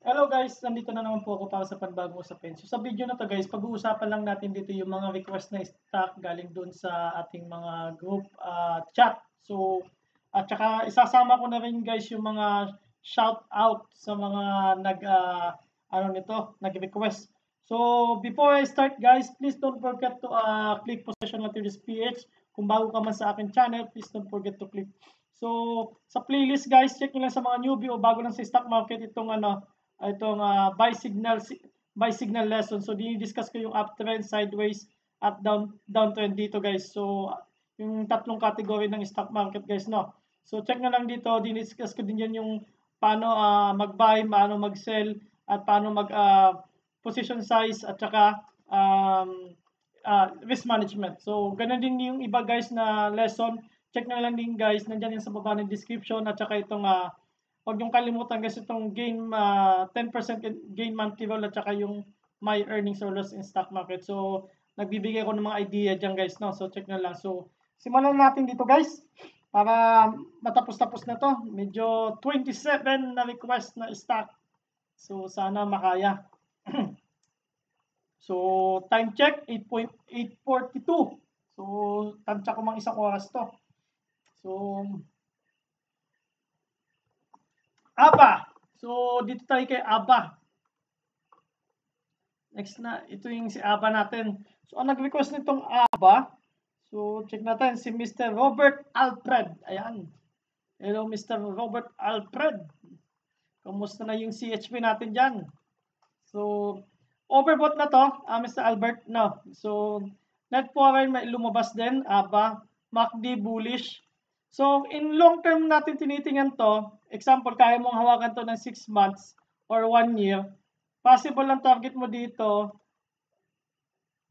Hello guys, nandito na naman po ako para sa panibagong usapin. So sa video na to guys, pag-uusapan lang natin dito yung mga request na stock galing dun sa ating mga group chat. So at saka isasama ko na rin guys yung mga shout out sa mga nag-request. So before I start guys, please don't forget to click Possession Materials PH. Kung bago ka man sa akin channel, please don't forget to click. So sa playlist guys, check nyo lang sa mga newbie o bago lang sa stock market itong buy signal lesson. So dini-discuss ko yung uptrend, sideways at downtrend dito guys. So yung tatlong category ng stock market guys, no. So check na lang dito, dini-discuss ko din yan yung paano mag-buy, paano mag-sell at paano mag position size at saka risk management. So ganun din yung iba guys na lesson. Check na lang din guys, nandiyan yan sa baba ng description at saka itong huwag yung kalimutan kasi itong gain 10% gain monthly roll at saka yung my earnings or loss in stock market. So nagbibigay ko ng mga idea dyan guys, no? So check na lang. So simulan natin dito guys para matapos-tapos na to. Medyo 27 na request na stock. So sana makaya. So time check 8:42. So tansya ko mang isang oras to. So ABA. So, dito tayo kay ABA. Next na, ito yung si ABA natin. So, ang nag-request nitong ABA, so, check natin, si Mr. Robert Alfred. Ayan. Hello, Mr. Robert Alfred. Kamusta na yung CHP natin dyan? So, overbought na to, Mr. Albert. No. So, net foreign may lumabas din, ABA. MACD bullish. So, in long term natin tinitingnan to, example, kaya mong hawakan to ng 6 months or 1 year, possible ang target mo dito,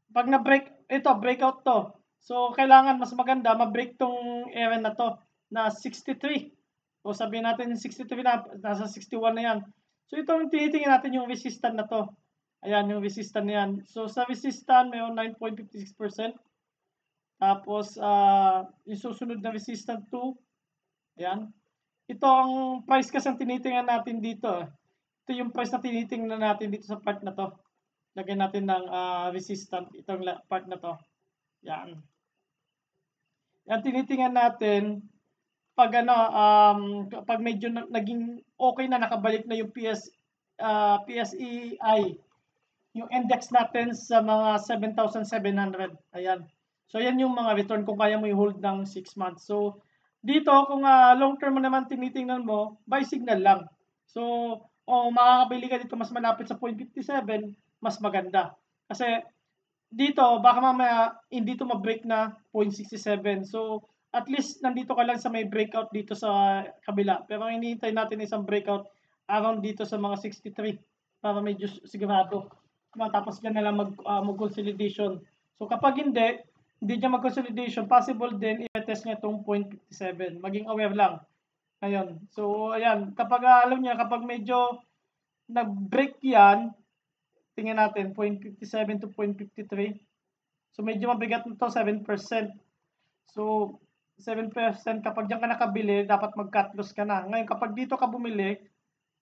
pag na-break, ito, breakout to. So, kailangan mas maganda, ma-break tong area na to, na 63. So, sabihin natin 63 na, nasa 61 na yan. So, itong tinitingnan natin yung resistance na to. Ayan, yung resistance na yan. So, sa resistance, mayroon 9.56%. Tapos, yung susunod na resistance 2. Ayan. Ito ang price kasi ang tinitingnan natin dito. Ito yung price na tinitingnan natin dito sa part na to. Lagyan natin ng resistance itong part na to. Yan. Yan tinitingnan natin pag pag medyo naging okay na, nakabalik na yung PSEI, yung index natin sa mga 7,700. Ayan. So yan yung mga return kung kaya mo i-hold ng 6 months. So dito kung long term mo naman tinitingnan mo, buy signal lang. So makakabili ka dito mas malapit sa 0.57, mas maganda. Kasi dito baka mamaya hindi to ma-break na 0.67. So at least nandito ka lang sa may breakout dito sa kabila. Pero ang hinihintay natin isang breakout around dito sa mga 63 para medyo sigurado. Tapos dyan na lang mag-consolidation. So kapag hindi niya mag-consolidation, possible din i-test niya itong 0.57. Maging aware lang. Ayun. So, ayan. Kapag alam niya, kapag medyo nag-break yan, tingnan natin, 0.57 to 0.53. So, medyo mabigat na ito, 7%. So, 7% kapag diyan ka nakabili, dapat mag-cut loss ka na. Ngayon, kapag dito ka bumili,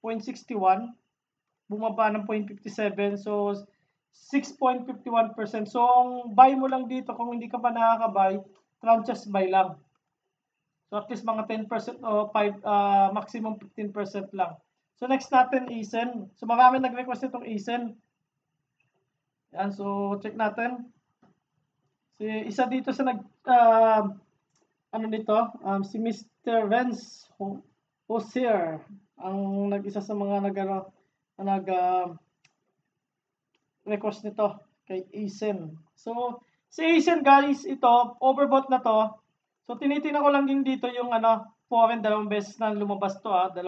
0.61, bumaba ng 0.57. So, 6.51%. So, ang buy mo lang dito, kung hindi ka pa nakaka-buy, tranches buy lang. So, at least mga 10% o maximum 15% lang. So, next natin, ASEN. So, marami nag-request itong ASEN. Yan, so, check natin. Isa dito sa si Mr. Renz Hosier, ang nag-isa sa mga request nito kay ASEN. So, si ASEN guys, ito, overbought na to. So, tinitingnan ko lang din dito yung foreign, 2 beses na lumabas to 2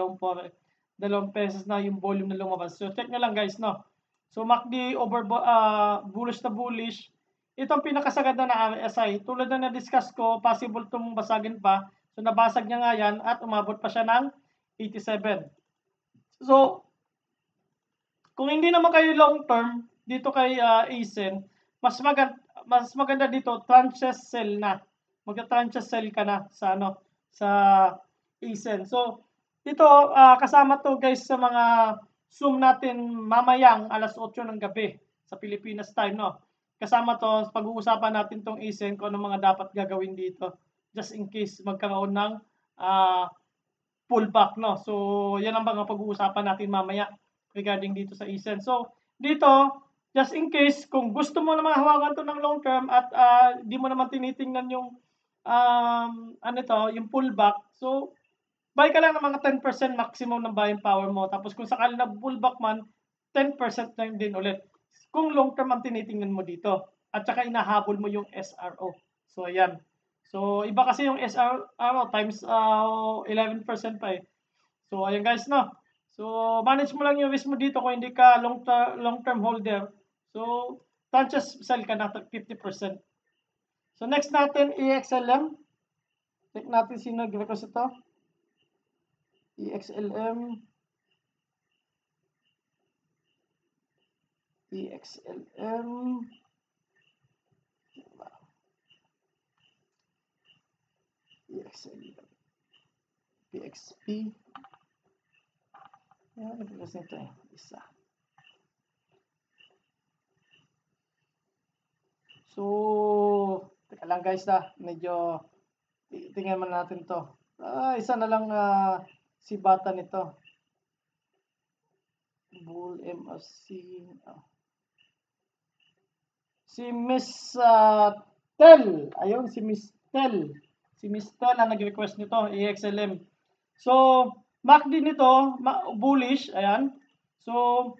beses na yung volume na lumabas. So, check nyo lang guys, no? So, MACD bullish na bullish. Itong pinakasagad na RSI. Tulad na na-discuss ko, possible itong basagin pa. So, nabasag niya nga yan at umabot pa siya ng 87. So, kung hindi naman kayo long term, dito kay ASEN, mas maganda dito, tranches sell na. Magka-tranches sell ka na sa ASEN. So, dito, kasama to guys sa mga Zoom natin mamayang alas 8 ng gabi sa Pilipinas time, no? Kasama to, pag-uusapan natin tong ASEAN kung ano mga dapat gagawin dito just in case magkaroon ng pullback, no? So, yan ang mga pag-uusapan natin mamaya regarding dito sa ASEAN. So, dito, just in case, kung gusto mo naman hawakan to ng long term at di mo naman tinitingnan yung yung pullback, so, buy ka lang ng mga 10% maximum ng buying power mo. Tapos kung sakali na pullback man, 10% lang din ulit. Kung long term ang tinitingnan mo dito. At saka inahabol mo yung SRO. So, ayan. So, iba kasi yung SRO times 11% pa eh. So, ayan guys, no? So, manage mo lang yung risk mo dito kung hindi ka long-term holder. So, chances sell ka na 50%. So, next natin, EXLM. Check natin sino nag-request ito. EXLM. EXLM. EXLM. PXP. Yan, nag-request nito eh. Isa. So, teka lang guys medyo tingnan man natin to. Isa na lang si bata nito. Bull MSC. Si Miss Tel. Ayun, si Miss Tel. Si Miss Tel ang nag-request nito, EXLM. So, MACD nito, bullish. Ayan. So,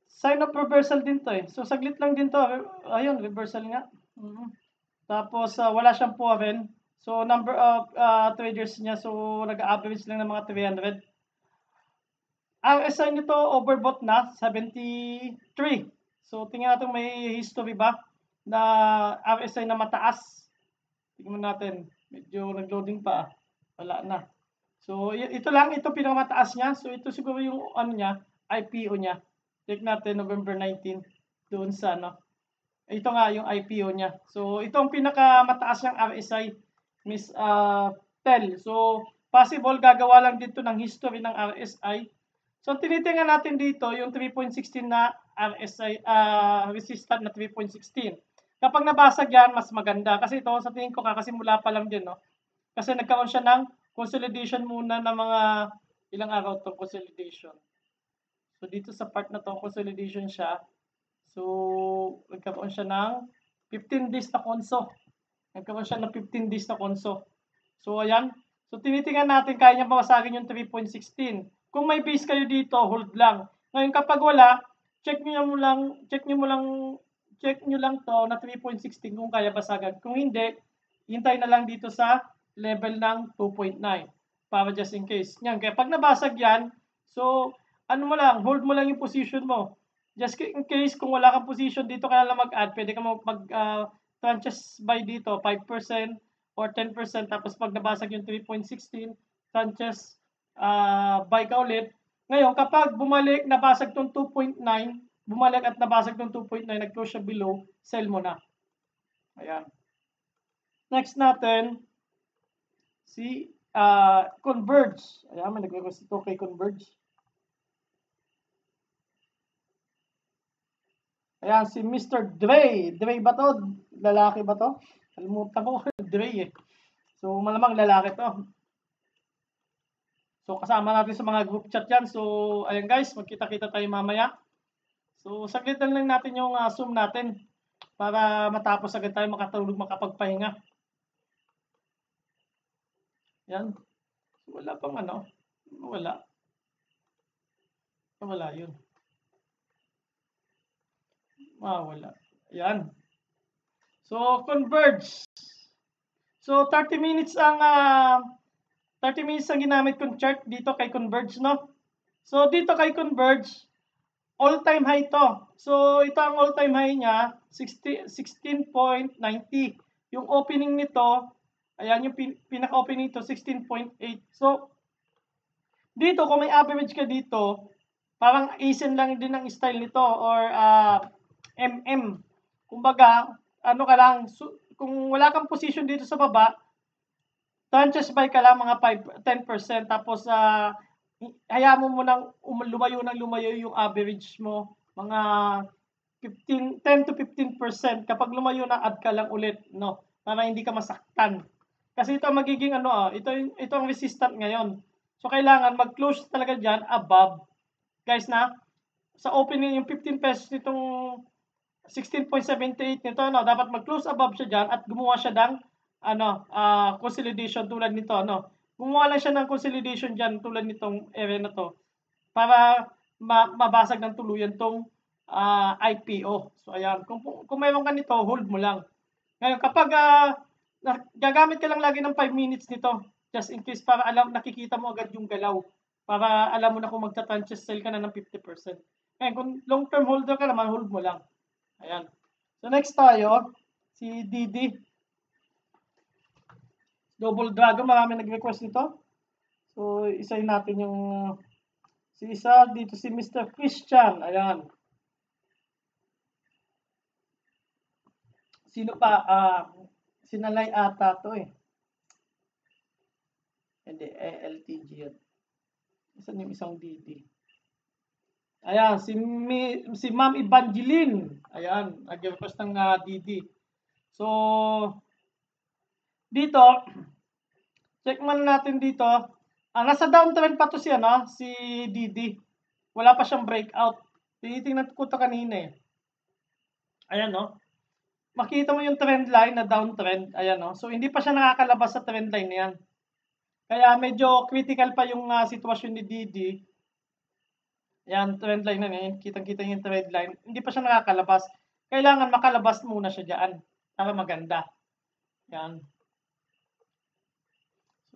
sign of reversal din to eh. So, saglit lang din to. Ayun, reversal nga. Tapos, wala siyang foreign. So, number of traders niya. So, nag-average lang ng mga 300. RSI nito, overbought na, 73. So, tingnan natin may history ba na RSI na mataas. Tingnan natin. Medyo nag-loading pa. Wala na. So, ito lang. Ito pinakamataas niya. So, ito siguro yung IPO niya. Check natin, November 19. Doon sa ito nga yung IPO niya. So, ito ang pinakamataas niyang RSI, Miss Tel. So, possible gagawa lang dito ng history ng RSI. So, tinitingnan natin dito yung 3.16 na RSI, resistant na 3.16. Kapag nabasag yan, mas maganda. Kasi ito, sa tingin ko, kakasimula pa lang din, no? Kasi nagkaroon siya ng consolidation muna ng mga ilang araw to consolidation. So, dito sa part na to, consolidation siya. So, nagkaroon siya ng 15 days na konso. Nagkaroon siya ng 15 days na konso. So, ayan. So, tinitingnan natin, kaya niya mawasagin yung 3.16. Kung may base kayo dito, hold lang. Ngayon, kapag wala, check nyo lang to na 3.16 kung kaya basagan. Kung hindi, hintay na lang dito sa level ng 2.9 para just in case. Yan, kaya pag nabasag yan, so, hold mo lang yung position mo. Just in case, kung wala kang position dito, kaya lang mag-add, pwede ka tranches buy dito, 5% or 10%, tapos pag nabasag yung 3.16, tranches buy ka ulit. Ngayon, kapag nabasag tong 2.9, bumalik at nabasag tong 2.9, nag-close siya below, sell mo na. Ayan. Next natin, si Converge. Ayan, may nag-request ito kay Converge. Ayan, si Mr. Dre. Dre ba to? Lalaki ba to? Kalimutan ko, Dre eh. So, malamang lalaki to. So, kasama natin sa mga group chat yan. So, ayan guys, magkita-kita tayo mamaya. So, saglit lang natin yung Zoom natin para matapos agad tayo makatulog, makapagpahinga. Yan. So, wala pang Wala. Wala yun. Wala. Ayan. So, Converge. So, 30 minutes ang ginamit kong chart dito kay Converge, no? So, dito kay Converge, all-time high to. So, ito ang all-time high niya, 16.90. Yung opening nito, ayan, yung pinaka-opening nito, 16.8. So, dito, kung may average ka dito, parang ASIN lang din ang style nito or MM. Kumbaga, kung wala kang position dito sa baba, tranches buy ka lang mga 10%, tapos hayaan mo munang lumayo ng lumayo yung average mo, mga 10 to 15%. Kapag lumayo na, add ka lang ulit, no? Para hindi ka masaktan. Kasi ito magiging ito ang resistant ngayon. So kailangan mag-close talaga diyan above. Guys na, sa opening yung 15 pesos nitong 16.78 nito, no, dapat mag-close above siya diyan at gumawa siya ng consolidation tulad nito, no. Gumawa lang siya ng consolidation diyan tulad nitong area na to para mabasag ng tuluyan tong IPO. So ayan, kung mayroon ka nito, hold mo lang. Ngayon kapag gagamit ka lang lagi ng 5 minutes nito, just in case para nakikita mo agad yung galaw. Para alam mo na kung magta-tranche sell ka na ng 50%. Ngayon, kung long-term holder ka naman, hold mo lang. Ayan. So next tayo, si Didi. Double Dragon, marami nag-request nito. So isayin natin yung si isa dito, si Mr. Christian. Ayan. Sino pa? Sinalay ata to eh. Hindi, LTG yun. Saan yung isang Didi? Ayan, si Ma'am Evangeline. Ayan, nag-request ng Didi. So, dito, check man natin dito. Nasa downtrend pa to siya, no? Si Didi. Wala pa siyang breakout. Tinitingnan ko to kanina eh. Ayan, no? Makita mo yung trend line na downtrend. Ayan, no? So, hindi pa siya nakakalabas sa trend line na yan. Kaya medyo critical pa yung sitwasyon ni Didi. Ayan, trend line na yan. Kitang-kita yung trend line. Hindi pa siya nakakalabas. Kailangan makalabas muna siya dyan para maganda. Ayan.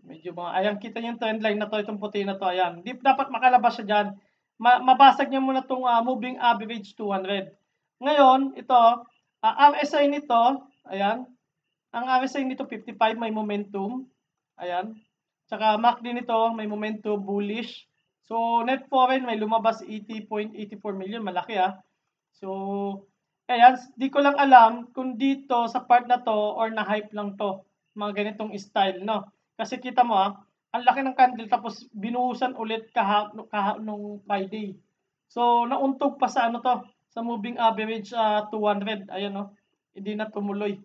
Medyo ayan, kita yung trend line na to, itong puti na to, ayan. Dapat makalabas siya dyan. Mabasag niya muna itong moving average 200. Ngayon, ito, RSI nito, ayan. Ang RSI nito 55, may momentum. Ayan. Tsaka MACD nito, may momentum bullish. So, net foreign, may lumabas 80.84 million. Malaki So, ayan, di ko lang alam kung dito sa part na to or na-hype lang to. Mga ganitong style, no? Kasi kita mo ang laki ng candle tapos binuhusan ulit nung Friday. So, nauntog pa sa sa moving average 200. Ayan, no? Hindi na tumuloy.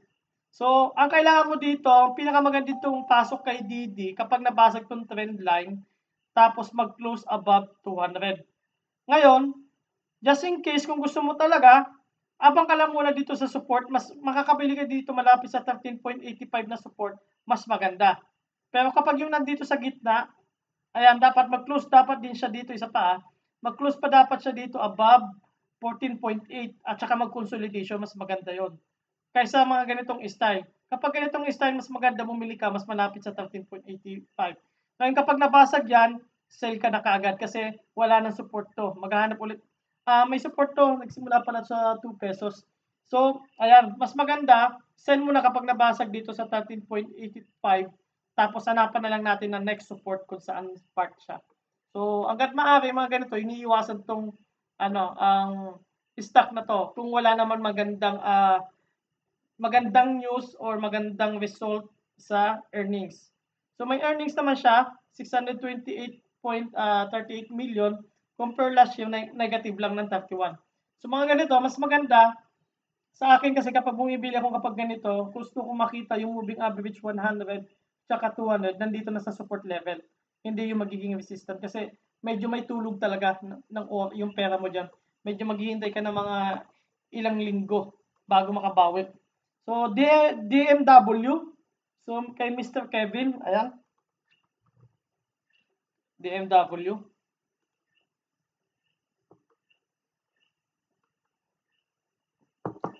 So, ang kailangan mo dito, ang pinakamaganda ditong pasok kay Didi kapag nabasag tong trend line, tapos mag-close above 200. Ngayon, just in case kung gusto mo talaga, abang ka lang muna dito sa support, mas makakabili ka dito malapit sa 13.85 na support, mas maganda. Pero kapag yung nandito sa gitna, ayan, dapat mag-close dapat din siya dito, isa pa mag-close pa dapat siya dito above 14.8 at saka mag-consolidation, mas maganda yon kaysa mga ganitong style. Kapag ganitong style, mas maganda bumili ka, mas malapit sa 13.85. Ngayon kapag nabasag yan, sell ka na kaagad kasi wala nang support to. Maghahanap ulit. May support to, nagsimula pala sa 2 pesos. So, ayan, mas maganda, sell mo na kapag nabasag dito sa 13.85, tapos hanapan na lang natin ng next support kung saan part siya. So, hanggat maaari, mga ganito, iniiwasan tong, ang stock na to, kung wala naman magandang news or magandang result sa earnings. So may earnings naman siya, 628.38 million, compare last year, negative lang ng 31. So mga ganito, mas maganda sa akin kasi kapag bumibili ako kapag ganito, gusto ko makita yung moving average 100 tsaka 200, nandito na sa support level. Hindi yung magiging resistant kasi medyo may tulog talaga yung pera mo dyan. Medyo maghihintay ka ng mga ilang linggo bago makabawi. So, DMW. So, kay Mr. Kevin, ayan. DMW.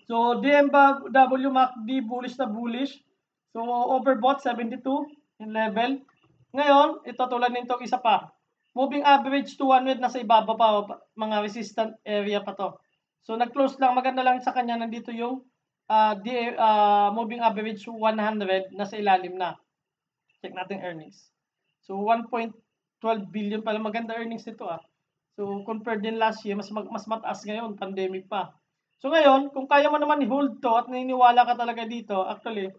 So, DMW MACD bullish na bullish. So, overbought 72 in level. Ngayon, ito tulad nito isa pa. Moving average 200 nasa ibaba pa, mga resistant area pa to. So, nag-close lang, maganda lang sa kanya, nandito yung moving average 100 nasa ilalim na. Check natin earnings. So 1.12 billion pala, maganda earnings nito So compared din last year, mas mataas ngayon, pandemic pa. So ngayon, kung kaya mo naman i-hold to at naniniwala ka talaga dito, actually,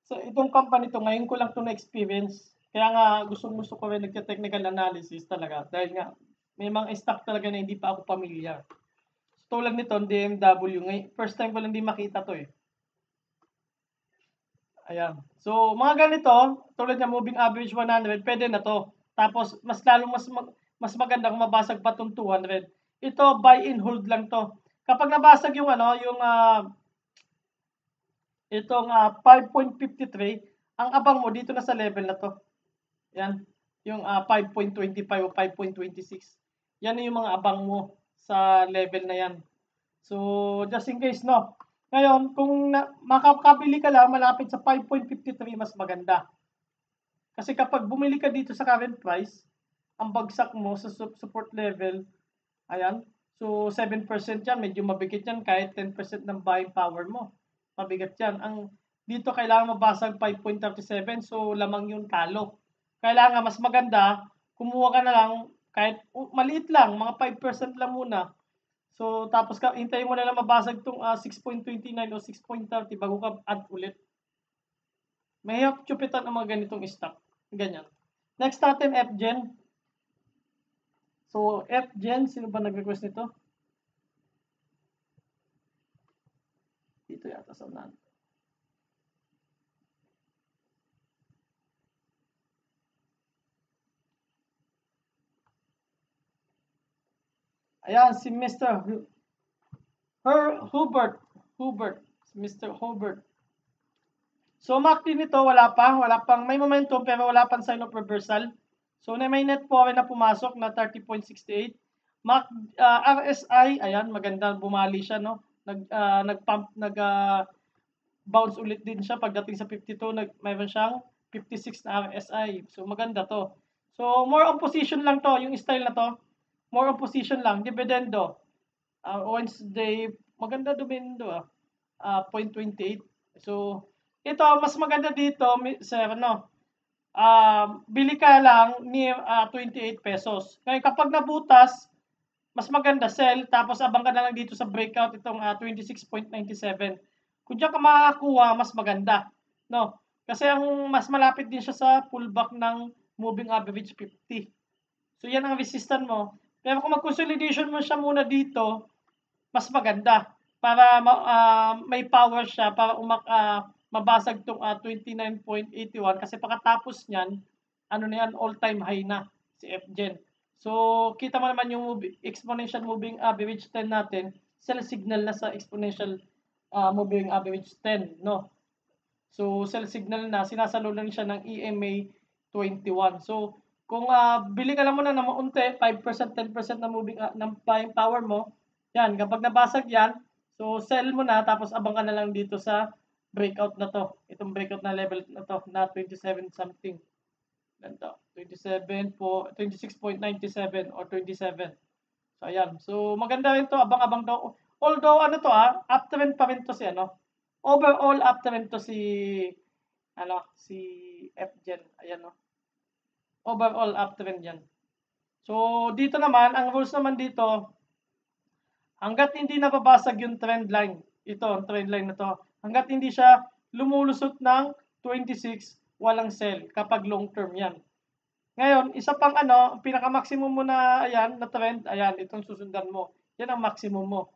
so itong company to, ngayon ko lang to na-experience. Kaya nga gustong-gusto ko rin nagte-technical analysis talaga dahil nga may mga stock talaga na hindi pa ako pamilyar. Tulad nito, DMW, first time ko lang din makita to eh. Ayan. So, mga ganito, tulad ng moving average 100, pwede na to. Tapos, mas maganda kung mabasag pa tong 200. Ito, buy and hold lang to. Kapag nabasag yung itong 5.53, ang abang mo dito na sa level na to. Yan, yung 5.25 o 5.26. Yan yung mga abang mo sa level na yan. So, just in case, no. Ngayon, kung makakabili ka lang malapit sa 5.53, mas maganda. Kasi kapag bumili ka dito sa current price, ang bagsak mo sa support level, ayan, so 7% yan, medyo mabigat yan kahit 10% ng buying power mo. Mabigat yan. Dito kailangan mabasag 5.37, so lamang yung talo. Kailangan mas maganda, kumuha ka na lang, kahit maliit lang, mga 5% lang muna. So, tapos hintayin mo na lang mabasag itong 6.29 o 6.30 bago ka add ulit. Mahirap chupitan ang mga ganitong stock. Ganyan. Next natin, FGen. So, FGen, sino ba nag-request nito? Dito yata sa unahan. Ayan, si Mr. Hubert. Si Mr. Hubert. So, MACD nito, wala pang, may momentum pero wala pang sign of reversal. So, may net po na pumasok na 30.68. RSI, ayan, maganda, bumali siya, no? Bounce ulit din siya pagdating sa 52, mayroon siyang 56 na RSI. So, maganda to. So, more on position lang to, yung style na to. More on position lang, dividendo. Wednesday, maganda dividendo 0.28. So, ito, mas maganda dito, sir, no? Bili ka lang ni 28 pesos. Ngayon, kapag nabutas, mas maganda sell, tapos abang ka na lang dito sa breakout itong 26.97. Kung diyan ka makakuha, mas maganda, no? Kasi ang mas malapit din siya sa pullback ng moving average 50. So, yan ang resistance mo. Pero kung mag-consolidation mo siya muna dito, mas maganda para may power siya para mabasag tong 29.81 kasi pagkatapos niyan, ano na yan, all-time high na si FGen. So, kita mo naman yung exponential moving average 10 natin, sell signal na sa exponential moving average 10, no? So, sell signal na, sinasalo lang siya ng EMA 21. So, kung bili ka lang muna ng maunti, 5%, 10% na moving ng buying power mo, yan, kapag nabasag yan, so sell mo na, tapos abang ka na lang dito sa breakout na to. Itong breakout na level na to, na 27 something. Ganito, 27 po, 26.97 or 27. So, ayan. So, maganda rin to, abang-abang to. Although, ano to uptrend pa rin to si overall uptrend to si FGen. Ayan, no? Overall uptrend yan. So, dito naman, ang rules naman dito, hanggat hindi nababasag yung trend line, ito, ang trend line na to, hanggat hindi siya lumulusot ng 26, walang sell kapag long term yan. Ngayon, isa pang pinaka-maximum mo na, ayan, na trend, ayan, itong susundan mo. Yan ang maximum mo.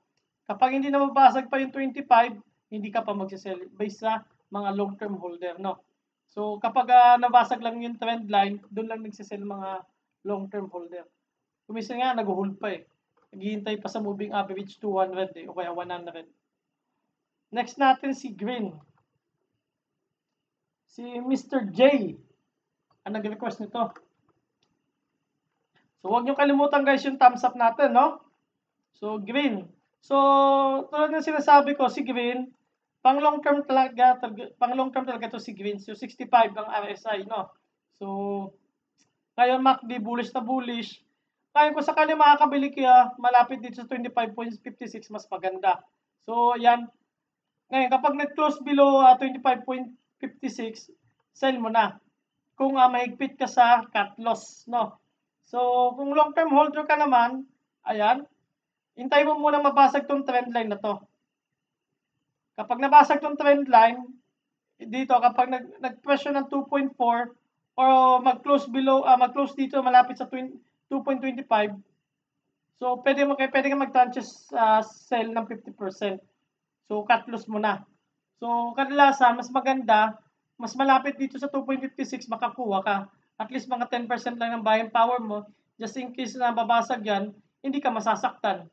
Kapag hindi na mabasag pa yung 25, hindi ka pa magsisell based sa mga long-term holder, no? So, kapag nabasag lang yung trend line, doon lang nagsisell mga long-term holder. Kumisa nga, nag-hold pa eh. Naghihintay pa sa moving average 200 eh, o kaya 100. Next natin si Green. Si Mr. J. Ang nag-request nito. So, huwag nyo kalimutan guys yung thumbs up natin, no? So, Green. So, tulad ng sinasabi ko, si Green, pang long term talaga to si Green. So, 65 ang RSI, no? So, ngayon MACD bullish na bullish. Ngayon kung sakali makakabili kaya malapit dito sa 25.56, mas maganda. So, yan. Ngayon, kapag nag-close below 25.56, sell mo na. Kung mahigpit ka sa cut loss, no? So, kung long-term holder ka naman, ayan, hintay mo muna mabasag tong trend line na to. Kapag nabasag tong trend line, dito, kapag nag-pressure ng 2.4, or mag-close below, mag-close dito malapit sa 2.25. So, pwede ka mag-tranches sell ng 50%. So, cut loss mo na. So, kadalasan, mas maganda, mas malapit dito sa 2.56, makakuha ka. At least mga 10% lang ng buying power mo. Just in case na babasag yan, hindi ka masasaktan.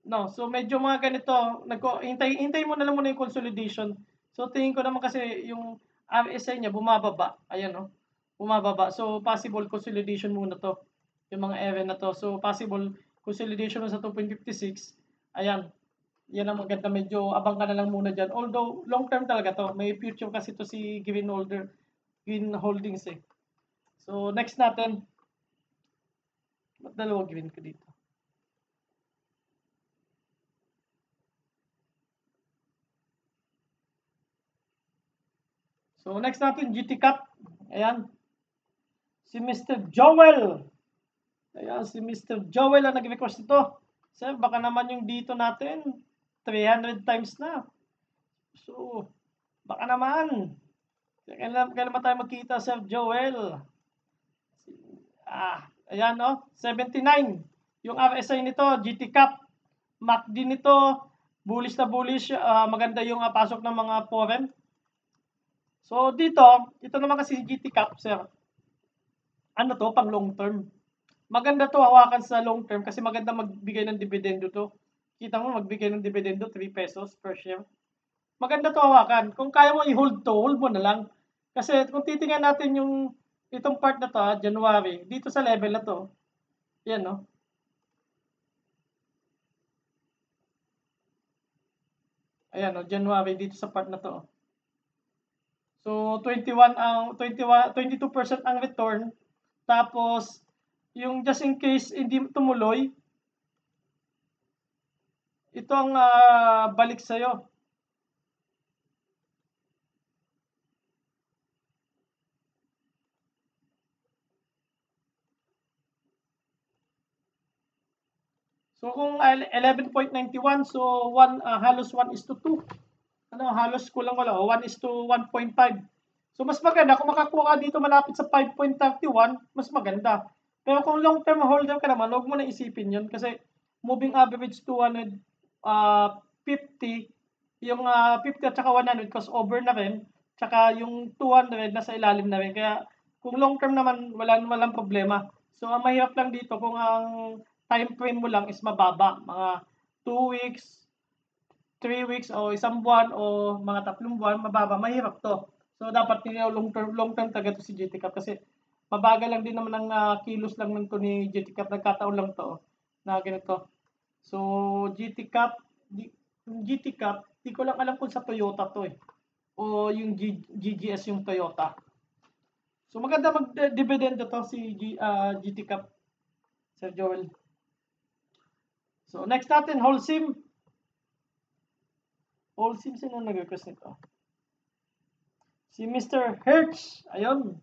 No, so medyo mga ganito, hintay mo na lang muna yung consolidation. So tingin ko naman kasi yung RSI niya bumababa. Ayan no. Bumababa. So possible consolidation muna to. Yung mga area na to. So possible consolidation sa 2.56. Ayan. Yan ang maganda, medyo abang ka na lang muna diyan. Although long term talaga to. May future kasi to si Green Holdings eh. So next natin. Dalawa green ko dito. So next natin, GT Cup. Ayan. Si Mr. Joel. Ayan, si Mr. Joel ang nag-request ito. Sir, baka naman yung dito natin, 300 times na. So, baka naman. Kailan tayo magkita, Sir Joel? Ayan, no? 79. Yung RSI nito, GT Cup. MACD nito, bullish na bullish. Maganda yung pasok ng mga foreign. So dito, ito naman kasi GT Cap, sir. Ano to, pang long term. Maganda to hawakan sa long term kasi maganda magbigay ng dividendo to. Kita mo magbigay ng dividendo 3 pesos per share. Maganda to hawakan. Kung kaya mo i-hold to, hold mo na lang. Kasi kung titingnan natin yung itong part na to, January, dito sa level na to. Yan no. Ayan no, January dito sa part na to. So 22% ang return. Tapos yung just in case hindi tumuloy, ito ang balik sa'yo. So kung 11.91, so halos 1:2. Halos kulang wala, 1:1.5. So mas maganda kung makakuha ka dito malapit sa 5.31, mas maganda. Pero kung long term holder ka naman, huwag mo na isipin 'yun kasi moving average 250, yung 50 at saka 100 crossover na rin, tsaka yung 200 nasa ilalim na rin. Kaya kung long term naman, walang problema. So ang mahirap lang dito kung ang time frame mo lang is mababa, mga 2 weeks, 3 weeks o isang buwan o mga 3 buwan, mababa, mahirap to. So dapat long term talaga to si GT Cup kasi mabagal lang din naman ang kilos lang ng to ni GT Cup, nagkataon lang to na ganito. So GT Cup, GT Cup, di ko lang alam kung sa Toyota to eh. O yung GGS yung Toyota. So maganda mag-dividend to si GT Cup, Sir Joel. So next natin, Holcim. Holcim, sino nag-request nito? Si Mr. Hertz. Ayun.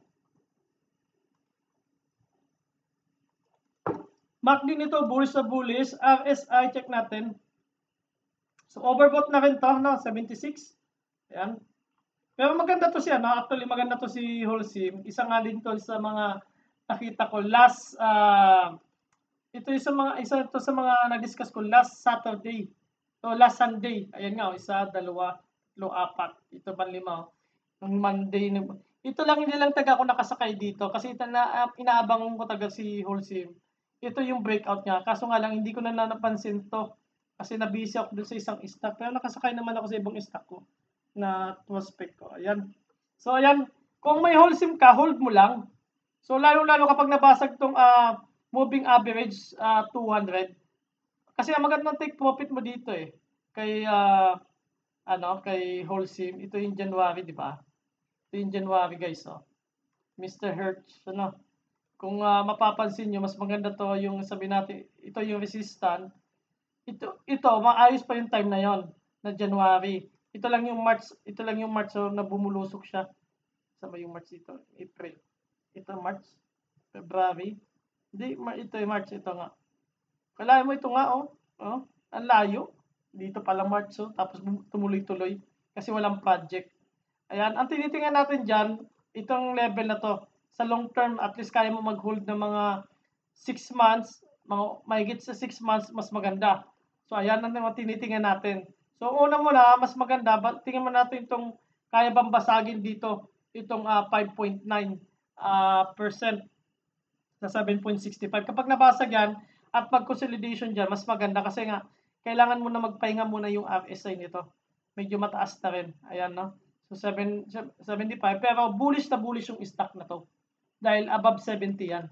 MACD nito, bullish na bullish. RSI, check natin. So overbought na rin to, no? 76. Ayan. Pero maganda to siya, no? Actually, maganda to si Holcim. Isa nga din to sa mga nakita ko last, isa to sa mga na-discuss ko last Saturday. So last Sunday. Ayan nga, isa, dalawa, tatlo, apat. Ito pa 5. Nung Monday. Ito lang, hindi lang taga ako nakasakay dito. Kasi ito na, inaabang ko taga si Holcim. Ito yung breakout niya. Kaso nga lang, hindi ko na napansin to. Kasi nabisi ako dun sa isang stock. Pero nakasakay naman ako sa ibang stock ko na prospect ko. Ayan. So, ayan. Kung may Holcim ka, hold mo lang. So, lalo-lalo kapag nabasag tong moving average 200. Kasi ang magandang take profit mo dito eh. Kay, kay Holcim. Ito yung January, di ba? Ito yung January, guys. Oh. Mr. Hertz. Ano? Kung mapapansin nyo, mas maganda to yung sabi natin, ito yung resistant. Ito, maayos pa yung time na yon na January. Ito lang yung March so, na bumulusok siya. Sama yung March dito, April. Ito March, February. Hindi, ito yung March, ito nga. Kalahin mo ito nga, oh. Ang layo. Dito pa lang March, oh. Tapos tumuloy-tuloy. Kasi walang project. Ayan, ang tinitingnan natin dyan, itong level na to. sa long term, at least kaya mo mag-hold ng mga 6 months, mga mahigit sa 6 months, mas maganda. So, ayan ang mga tinitingnan natin. So, una muna, mas maganda, tingnan mo natin itong kaya bang basagin dito, itong 5.9% sa 7.65. Kapag nabasag yan at mag-consolidation dyan, mas maganda kasi nga, kailangan mo na magpahinga muna yung RSI nito. Medyo mataas na rin. Ayan, no? So, 75. Pero bullish na bullish yung stock na to. Dahil above 70 yan.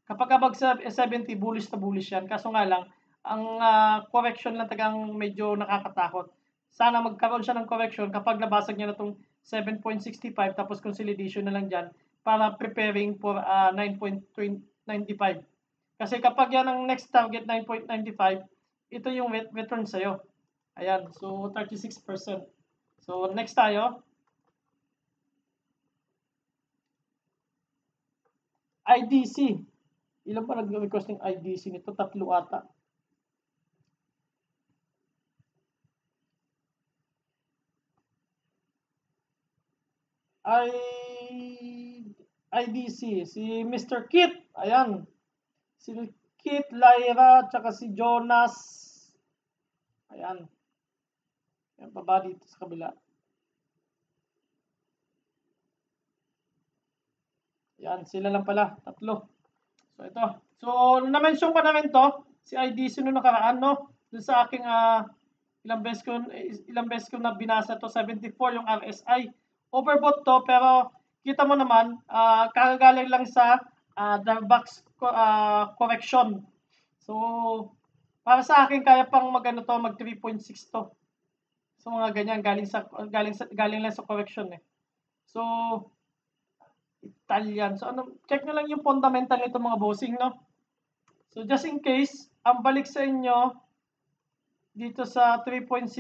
Kapag above 70, bullish na bullish yan. Kaso nga lang, ang correction lang tagang medyo nakakatakot. Sana magkaroon siya ng correction kapag nabasag niya na itong 7.65 tapos consolidation na lang dyan para preparing for 9.95. Kasi kapag yan ang next target, 9.95, ito yung return sa'yo. Ayan, so 36%. So next tayo. IDC. Ilan ba nag-request ng IDC nito? 3 ata. IDC, si Mr. Kit. Ayan. Si Kit, Lyra, tsaka si Jonas. Ayan. Ayan pa ba dito sa kabila? Ayan, sila lang pala. 3. So, ito. So, na-mention ko na rin to. Si IDC nung nakaraan, no? Doon sa aking ilang beses ko na binasa to, 74 yung RSI. Overbought to, pero kita mo naman, kakagaling lang sa the box correction. So, para sa akin, kaya pang mag-ano to, mag 3.6 to. So, mga ganyan, galing lang sa correction eh. So, Italian. So, check nyo lang yung fundamental nito mga bossing, no? So, just in case, ang balik sa inyo, dito sa 3.6,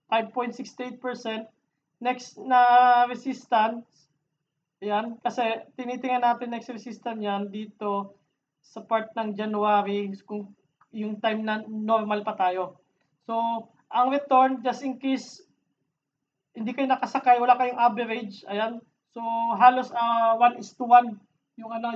5.68%, next na resistance, ayan, kasi tinitingnan natin next resistance yan dito sa part ng January, kung yung time na normal pa tayo. So, ang return, just in case, hindi kayo nakasakay, wala kayong average, ayan, so halos 1:1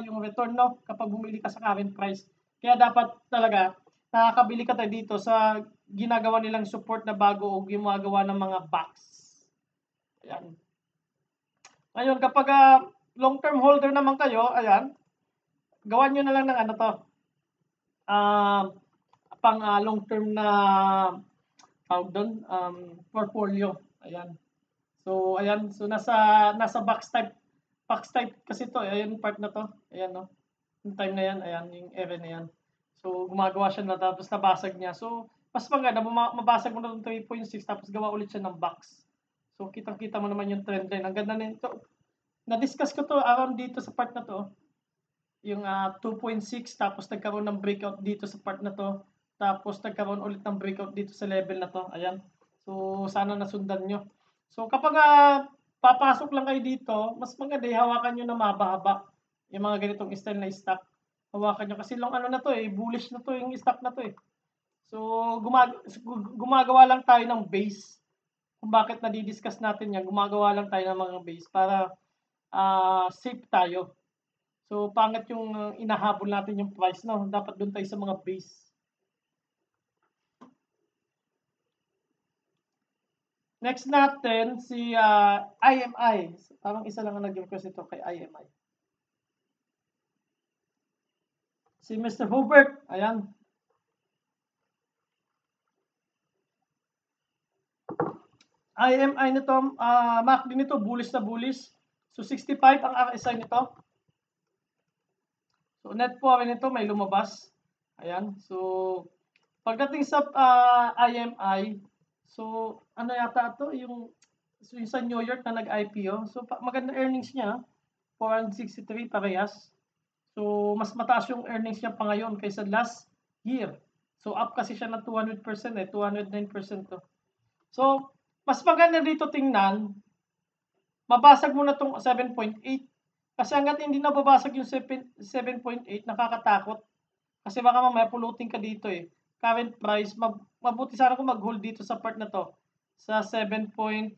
yung return, no, kapag bumili ka sa current price. Kaya dapat talaga nakakabili ka tayo dito sa ginagawa nilang support na bago o gumagawa ng mga box. Ayan. Ngayon, kapag long-term holder naman kayo, ayan, gawan nyo na lang ng ano to, pang long-term na tawag doon, portfolio. Ayan. So, ayan. So, nasa box type kasi to. Ayan yung part na to. Ayan, no? Yung time na yan, ayan, yung area na yan. So, gumagawa siya na tapos nabasag niya. So, mas maganda, mabasag mo na ng 3.6 tapos gawa ulit siya ng box. So, kitang-kita mo naman yung trend line. Ang ganda nito. Na-discuss ko to around dito sa part na to. Yung 2.6 tapos nagkaroon ng breakout dito sa part na to. Tapos nagkaroon ulit ng breakout dito sa level na to. Ayan. So, sana nasundan nyo. So, kapag papasok lang kayo dito, mas maganda hawakan nyo na mahaba-haba. Yung mga ganitong style na stock. Hawakan nyo. Kasi lang ano na to bullish na to yung stock na to eh. So, gumagawa lang tayo ng base. Kung bakit nadidiscuss natin yan, gumagawa lang tayo ng mga base para safe tayo. So, pangit yung inahabol natin yung price, no? Dapat doon tayo sa mga base. Next natin, si IMI. Parang isa lang ang nag-request ito kay IMI. Si Mr. Hubert, ayan. IMI nito, MACD nito, bullish na bullish. So, 65 ang RSI nito. So, net foreign nito, may lumabas. Ayan. So, pagdating sa IMI, so, ano yata ito? Yung sa New York na nag-IPO. So, maganda earnings niya. 463 parehas. So, mas mataas yung earnings niya pa ngayon kaysa last year. So, up kasi siya ng 200% 209% to. So, mas maganda dito tingnan, mabasag mo na itong 7.8. Kasi hanggat hindi nababasag yung 7.8, nakakatakot. Kasi baka mamaya pulutin ka dito eh. Current price, mabuti sana kung mag-hold dito sa part na to. Sa 7.10.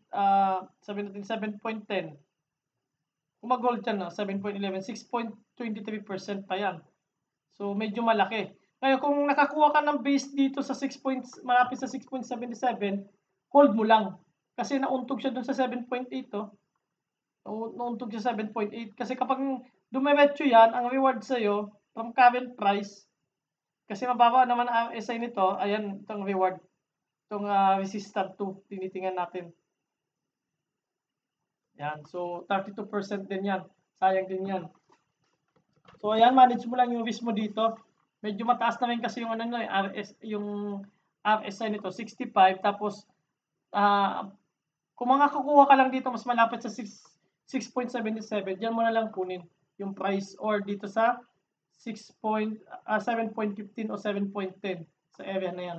Kung mag-hold yan, 7.11, 6.23% pa yan. So, medyo malaki. Ngayon, kung nakakuha ka ng base dito sa 6 points, malapit sa 6.77, hold mo lang. Kasi nauntog siya dun sa 7.8, oh. Nauntog siya 7.8. Kasi kapag dumiretso yan, ang reward sa'yo, from current price, kasi mababa naman ang RSI nito, ayan, itong reward. Itong resistant 2, tinitingnan natin. Yan, so 32% din yan. Sayang din yan. So ayan, manage mo lang yung risk mo dito. Medyo mataas na rin kasi yung yung RSI nito 65, tapos kung mga kukuha ka lang dito mas malapit sa 6.77, diyan mo na lang kunin yung price, or dito sa 7.15 o 7.10 sa area na yan.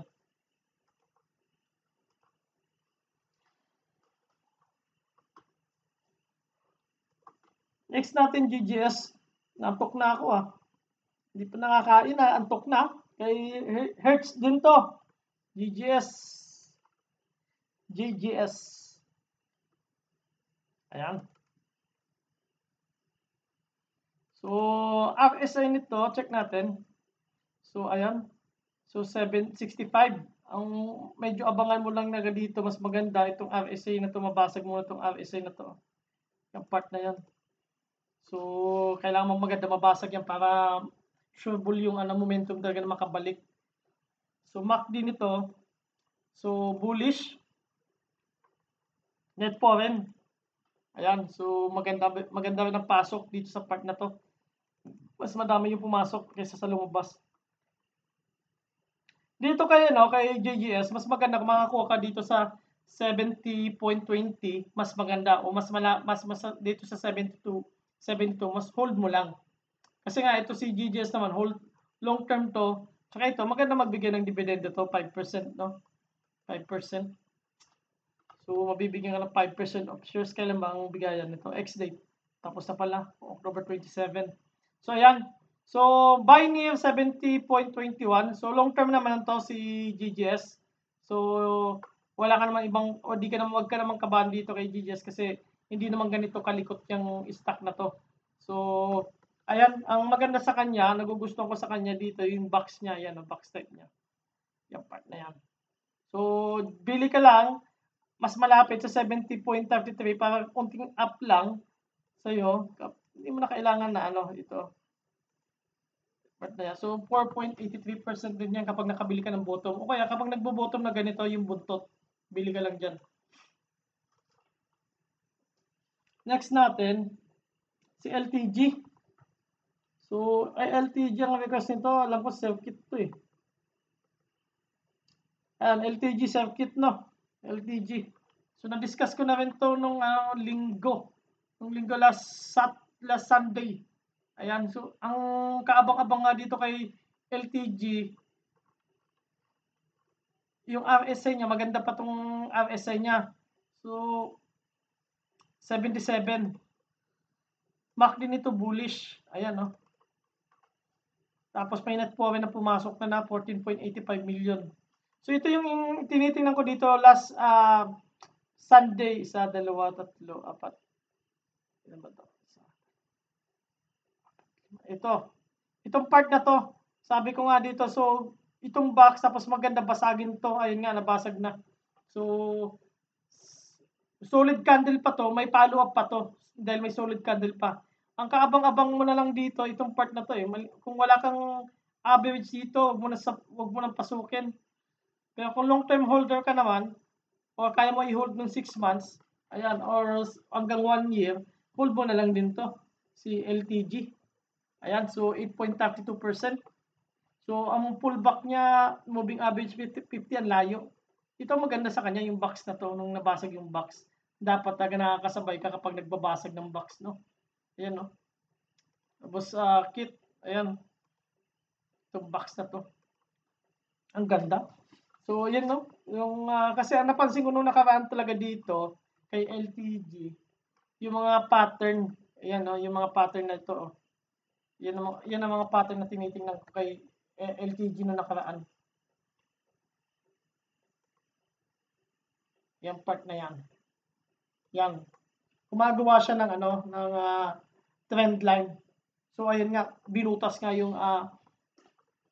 Next natin, GGS. Nantok na ako Hindi pa nakakain antok na. Kay Hertz din to. GGS. GGS. Ayan. So, RSI nito, check natin. So, ayan. So, 765. Ang medyo abangan mo lang na dito, mas maganda itong RSI na to. Mabasag mo na itong RSI na to. Yung part na yan. So, kailangan mo maganda mabasag yan para sureable yung momentum talaga na makabalik. So, MACD nito. So, bullish. Net foreign. Ayan. So, maganda rin ang pasok dito sa part na to. Mas madami yung pumasok kaysa sa lumabas. Dito kay JGS, mas maganda kung makakuha ka dito sa 70.20, mas maganda, o mas dito sa 72, mas hold mo lang. Kasi nga ito si GGS naman, hold long term to. Saka ito, maganda magbigay ng dividend to, 5%, no? 5%. So, mabibigyan ka ng 5% of shares. Kailan ba ang bigayan nito? X-date. Tapos na pala, October 27. So, ayan. So, buy near 70.21. So, long term naman to si GGS. So, wala ka naman ibang, o di ka naman, wag ka naman kabahan dito kay GGS kasi hindi naman ganito kalikot yung stock na to. So, ayan, ang maganda sa kanya, nagugustuhan ko sa kanya dito, yung box niya, ayan, ang box type niya. Yung part na yan. So, bili ka lang, mas malapit sa 70.33 para konting up lang sa'yo. Hindi mo na kailangan na ito. Part na yan. So, 4.83% din yan kapag nakabili ka ng bottom. O kaya kapag nagbo-bottom na ganito yung buntot, bili ka lang dyan. Next natin, si LTG. So, LTG ang request nito. Alam ko circuit to Ayan, LTG circuit, no? LTG. So, na-discuss ko na rin to nung linggo. Nung linggo last Sunday. Ayan, so ang kaabang-abang nga dito kay LTG, yung RSI niya, maganda pa tong RSI niya. So, 77. MACD nito bullish. Ayan, no? Tapos may net foreign na pumasok na 14.85 million. So, ito yung tinitingnan ko dito last Sunday. 1, 2, 3, 4. Ilan ba ito? Itong part na to, sabi ko nga dito, so, itong box, tapos maganda basagin to, ayun nga, nabasag na. So, solid candle pa to, may follow up pa to, dahil may solid candle pa. Ang kaabang-abang mo na lang dito, itong part na to kung wala kang average dito, wag mo nang pasukin. Pero kung long term holder ka naman, o kaya mo i-hold ng 6 months, ayan, or hanggang 1 year, hold mo na lang din to, si LTG. Ayan, so 8.32%. So, ang pullback niya, moving average 50 ang layo. Ito maganda sa kanya, yung box na to, nung nabasag yung box. Dapat talaga nakakasabay ka kapag nagbabasag ng box, no? Ayan, no? Tapos, kit, ayan. Itong box na to. Ang ganda. So, yan, no? Yung, kasi napansin ko nung nakaraan talaga dito, kay LTG, yung mga pattern, ayan, no? Yung mga pattern na ito, Yan ang mga pattern na tinitingnan ko kay LTG na nakaraan. Yan part na yan. Yan. gumagawa siya ng ano, ng trend line. So ayun nga, binutas nga yung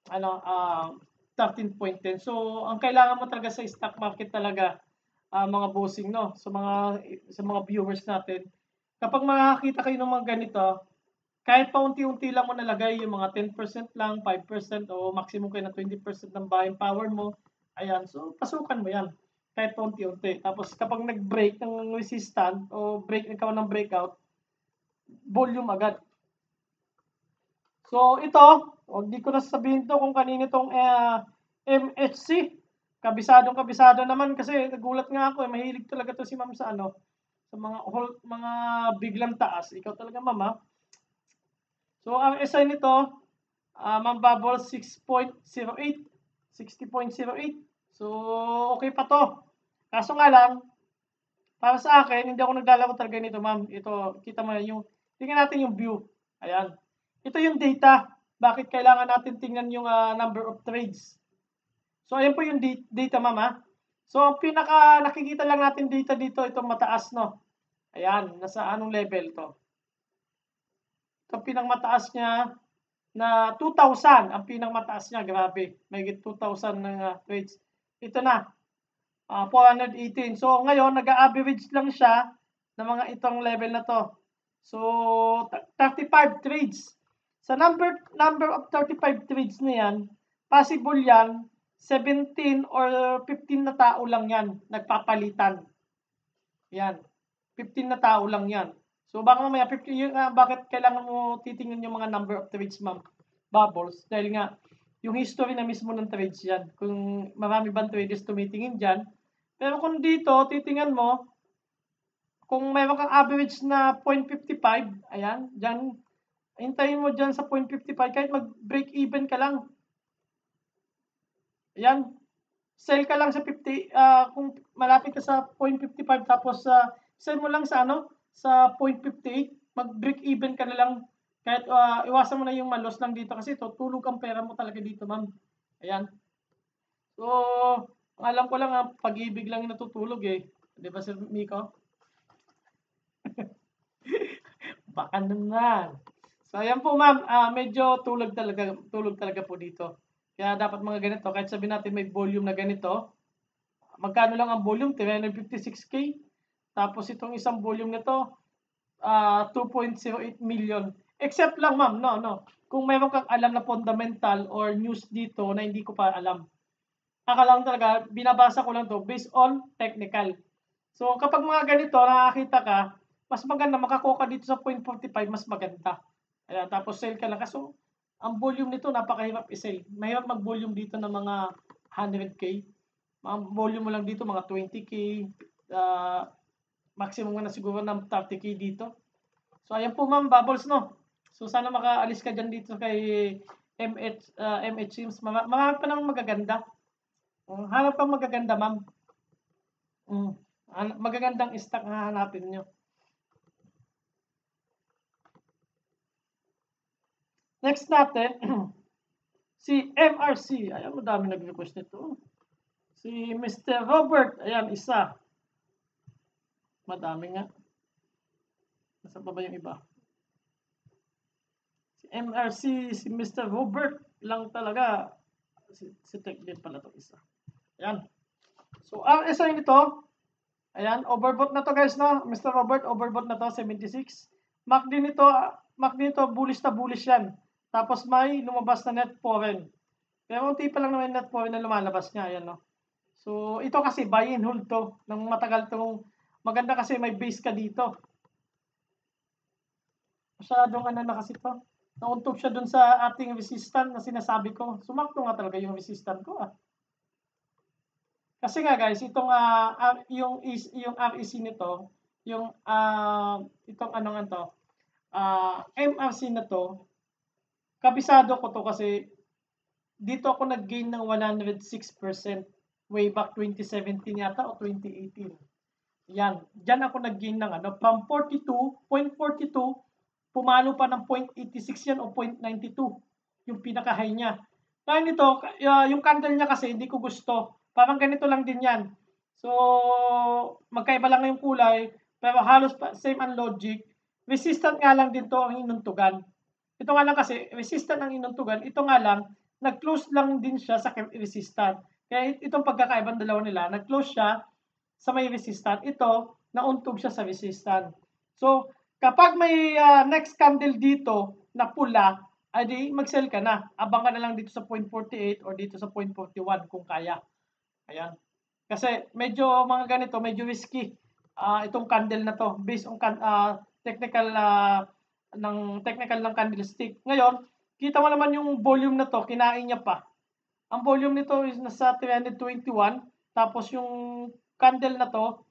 13.10. So ang kailangan mo talaga sa stock market talaga, mga bossing, no, sa mga viewers natin, kapag makakakita kayo ng mga ganito, kahit paunti-unti lang mo nalagay yung mga 10% lang, 5% o maximum kayo ng 20% ng buying power mo, ayan, so pasukan mo yan kahit paunti-unti. Tapos kapag nag-break ng resistance o nagkaroon ng breakout, volume agad. So ito, hindi ko na sasabihin to kung kanino itong MHC. Kabisado naman kasi nagulat nga ako, mahilig talaga to si ma'am sa ano, sa mga biglang taas. Ikaw talaga ma'am ha. So ang SI nito, ma'am bubble 6.08, 60.08. So okay pa to. Kaso nga lang, para sa akin, hindi ako naglalaro talaga nito ma'am. Ito, kita mo yung, tingnan natin yung view. Ayan. Ito yung data. Bakit kailangan natin tingnan yung number of trades? So, ayan po yung data, ma'am, ha? So, ang pinaka nakikita lang natin data dito, itong mataas, no? Ayan, nasa anong level to? Ito pinakmataas niya na 2,000. Ang pinakmataas niya, grabe. May 2,000 ng trades. Ito na, 418. So, ngayon, nag-average lang siya ng mga itong level na to. So, 35 trades. Sa number of 35 trades na yan, possible yan, 17 or 15 na tao lang yan, nagpapalitan. Yan. 15 na tao lang yan. So, baka mamaya, bakit kailangan mo titingnan yung mga number of trades, ma'am? Bubbles. Dahil nga, yung history na mismo ng trades yan. Kung marami bang traders tumitingin dyan. Pero kung dito, titingnan mo, kung mayroon kang average na 0.55, ayan, dyan, hintayin mo dyan sa 0.55, kahit mag-break even ka lang. Ayan, sell ka lang sa 50, kung malapit ka sa 0.55, tapos sell mo lang sa sa 0.58, mag-break even ka na lang. Kahit iwasan mo na yung malos lang dito kasi tutulog ang pera mo talaga dito, ma'am. Ayan. So, ang alam ko lang pag-ibig lang yung natutulog eh. Di ba, Sir Miko? Baka naman. So, ayan po ma'am, medyo tulog talaga po dito. Kaya dapat mga ganito, kahit sabihin natin may volume na ganito, magkano lang ang volume? 356K. Tapos itong isang volume nito, 2.08 million. Except lang ma'am, no. Kung meron kang alam na fundamental or news dito na hindi ko pa alam. Lang talaga, binabasa ko lang to based on technical. So kapag mga ganito, nakakita ka, mas maganda makakuha ka dito sa 0.45, mas maganda. Ayan, tapos sell ka lang. Kaso, ang volume nito napakahirap i-sell. Mahirap mag-volume dito ng mga 100K. Ang volume mo lang dito mga 20K. Maximum na siguro ng 30K dito. So ayan po ma'am, bubbles no. So sana makaalis ka dyan dito kay MH Sims. Marami pa nang magaganda. Hanap pa magaganda ma'am. Magagandang stock na hanapin nyo. Next natin, si MRC. Ayan, madami nag-request nito. Si Mr. Robert. Ayan, isa. Madami nga. Nasa pa ba yung iba? Si MRC, si Mr. Robert lang talaga. Si Tech din pala to isa. Ayan. So, RSI nito, ayan, overbought na to guys, no? Mr. Robert, overbought na to, 76. MACD nito, bullish na bullish yan. Tapos may lumabas na net foreign. Pero unti pa lang naman net foreign na lumalabas niya, ayan, no? So, ito kasi buy and hold to. Nang matagal tong, maganda kasi may base ka dito. Masyadong na kasi to. Nauntog siya dun sa ating resistance na sinasabi ko. Sumakto nga talaga yung resistance ko, Kasi nga guys, itong yung REC nito, yung itong ano nga to, MRC na to, kabisado ko to kasi dito ako nag-gain ng 106% way back 2017 yata o 2018. Yan, diyan ako nag-gain ng from 42.42 pumalo pa ng 0.86 yan o 0.92 yung pinaka-high niya. Kaya nito, yung candle niya kasi hindi ko gusto. Parang ganito lang din yan. So, magkaiba lang yung kulay. pero halos same ang logic. Resistant nga lang din to ang inuntugan. Ito nga lang kasi, resistant ang inuntugan. Ito nga lang, nag-close lang din siya sa resistant. Kaya itong pagkakaibang dalawa nila, nag-close siya sa may resistant. Ito, nauntog siya sa resistant. So, kapag may next candle dito na pula, ay di mag-sell ka na. Abang ka na lang dito sa 0.48 or dito sa 0.41 kung kaya. Ayan. Kasi medyo mga ganito, medyo risky. Itong candle na to based on technical ng candlestick. Ngayon, kita mo naman yung volume na to, kinain niya pa. Ang volume nito is nasa 321, tapos yung candle na to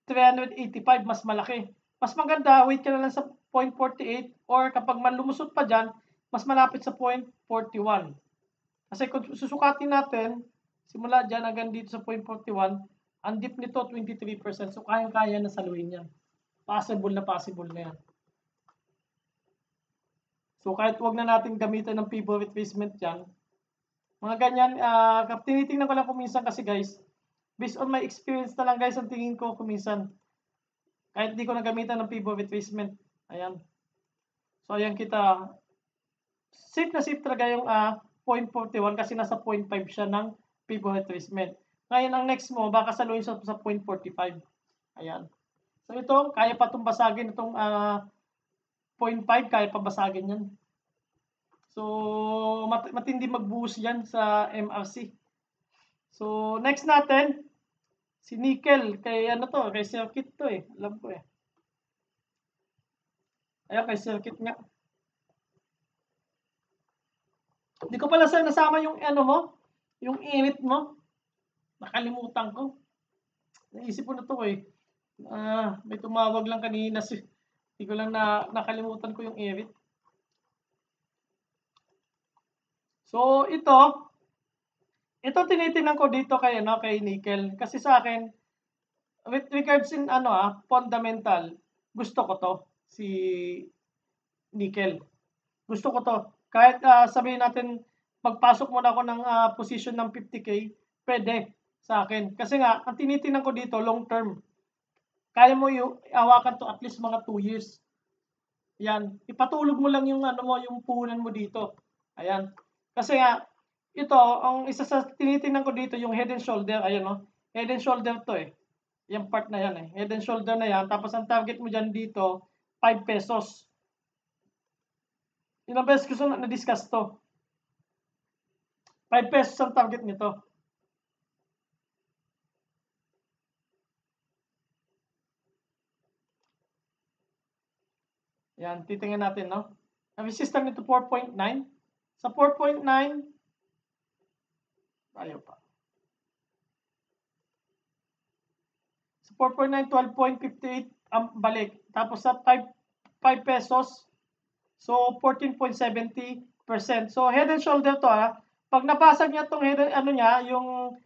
385, mas malaki. Mas maganda, wait ka na lang sa 0.48 or kapag malumusot pa dyan, mas malapit sa 0.41. Kasi kung susukatin natin, simula dyan hanggang dito sa 0.41, ang dip nito 23%. So kayang-kaya na saluhin yan. Possible na yan. So kahit wag na natin gamitan ng pivot retracement yan, mga ganyan, tinitingnan ko lang kuminsan kasi guys, based on my experience na lang guys, ang tingin ko kuminsan, kahit di ko nagamitan ng pivot retracement, ayan. So ayan kita, safe na safe talaga yung 0.41 kasi nasa 0.5 siya ng pivot retracement. Ngayon ang next mo, baka saluhin sa 0.45. Ayan. So ito, kaya pa itong basagin itong 0.5, kaya pa basagin yan. So matindi magbuhos yan sa MRC. So next natin, si nickel, kay ano to, kay circuit to eh. Alam ko eh. Ayan, kay circuit nga. Hindi ko pala sir nasama yung ano mo, yung init mo. Nakalimutan ko. Naisip ko na to eh. May tumawag lang kanina. Hindi ko lang nakalimutan ko yung init. So ito tinitingnan ko dito kay nickel kasi sa akin with regards in fundamental, gusto ko to si nickel. Gusto ko to. Kahit sabihin natin magpasok muna ako ng position ng 50k, pwede sa akin. Kasi nga ang tinitingnan ko dito long term. Kaya mo iawakan to at least mga 2 years. Yan, ipatulog mo lang yung yung puhunan mo dito. Ayan. Kasi nga ito, ang isa sa tinitingnan ko dito yung head and shoulder, ayan no. Head and shoulder to eh. Yung part na yan eh. Head and shoulder na yan. Tapos ang target mo dyan dito, 5 pesos. Ilang beses ko na-discuss to. 5 pesos ang target nito. Yan, titingnan natin, no? Ang resistance nito 4.9. Sa 4.9, ayaw pa. Sa 4.9, 12.58 ang balik. Tapos sa 5 pesos, so 14.70%. So head and shoulder to Pag nabasag niya tong head, yung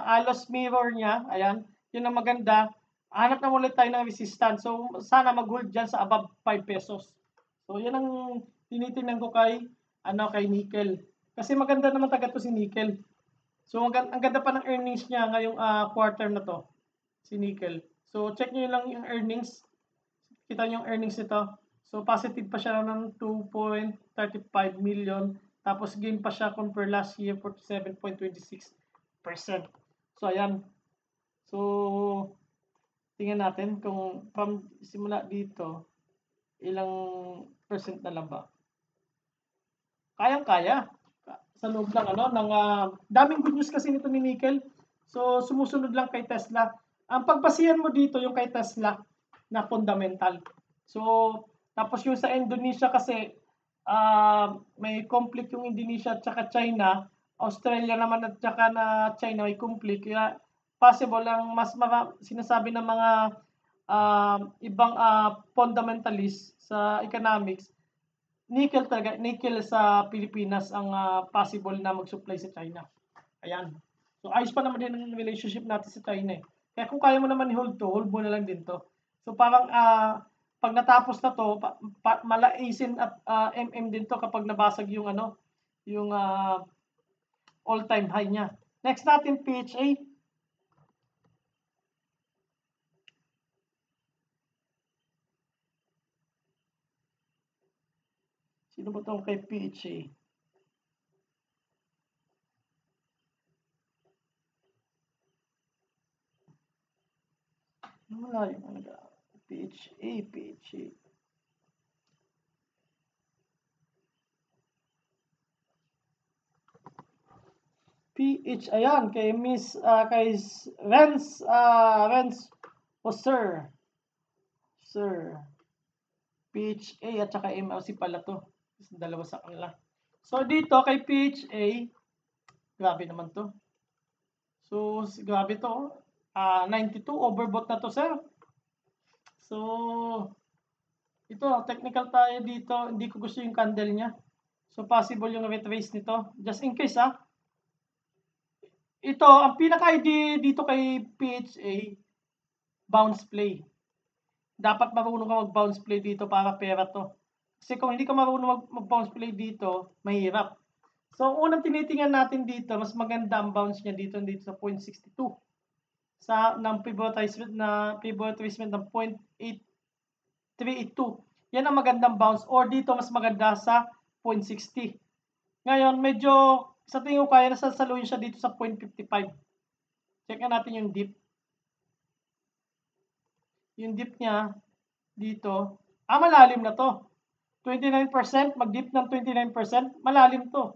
alos mirror niya, ayan, yun ang maganda. Hanap na ulit tayo ng resistance. So sana mag-hold dyan sa above 5 pesos. So yan ang tinitingnan ko kay nickel. Kasi maganda naman taga to si nickel. So ang ganda pa ng earnings niya ngayong quarter na to, si nickel. So check niyo lang yung earnings. Kita niyo yung earnings nito. So positive pa siya ng 2.35 million. Tapos gain pa siya compare last year 47.26%. So ayan. So tingnan natin kung from simula dito ilang percent na lang ba. Kayang-kaya sa loob ng daming good news kasi nito ni nickel. So sumusunod lang kay Tesla. Ang pagbasihan mo dito yung kay Tesla na fundamental. So tapos yung sa Indonesia kasi may conflict yung Indonesia at saka China. Australia naman at saka na China may conflict. Kaya possible lang mas sinasabi ng mga ibang fundamentalist sa economics, nickel sa Pilipinas ang possible na mag-supply sa China. Ayan. So ayos pa naman din ang relationship natin sa China eh. Kaya kung kaya mo naman i-hold to, hold mo na lang din to. So parang pag natapos na to, malaisin at MM din to kapag nabasag yung yung all-time high niya. Next natin PHA. Sino ba itong kay PHA? Wala yung PHA. Ayan, kay kay Renz o Sir. PHA at saka MLC pala to. Dalawa sa kanila. So, dito kay PHA, grabe naman to. So, grabe to. 92, overbought na to, sir. So, ito, technical tayo dito. Hindi ko gusto yung candle niya. So, possible yung retrace nito. Just in case, Ito, ang pinaka-ID dito kay PHA, bounce play. Dapat marunong ka mag-bounce play dito para pera to. Kasi kung hindi ka marunong mag-bounce play dito, mahirap. So, unang tinitingnan natin dito, mas maganda ang bounce niya dito sa 0.62. Ng pivot retracement ng 0.8382. Yan ang magandang bounce. Or dito, mas maganda sa 0.60. Ngayon, medyo sa tingin ko kaya nasasaluhin siya dito sa 0.55. Check natin yung dip. Yung dip niya dito, malalim na to. 29%, mag-dip ng 29%, malalim to.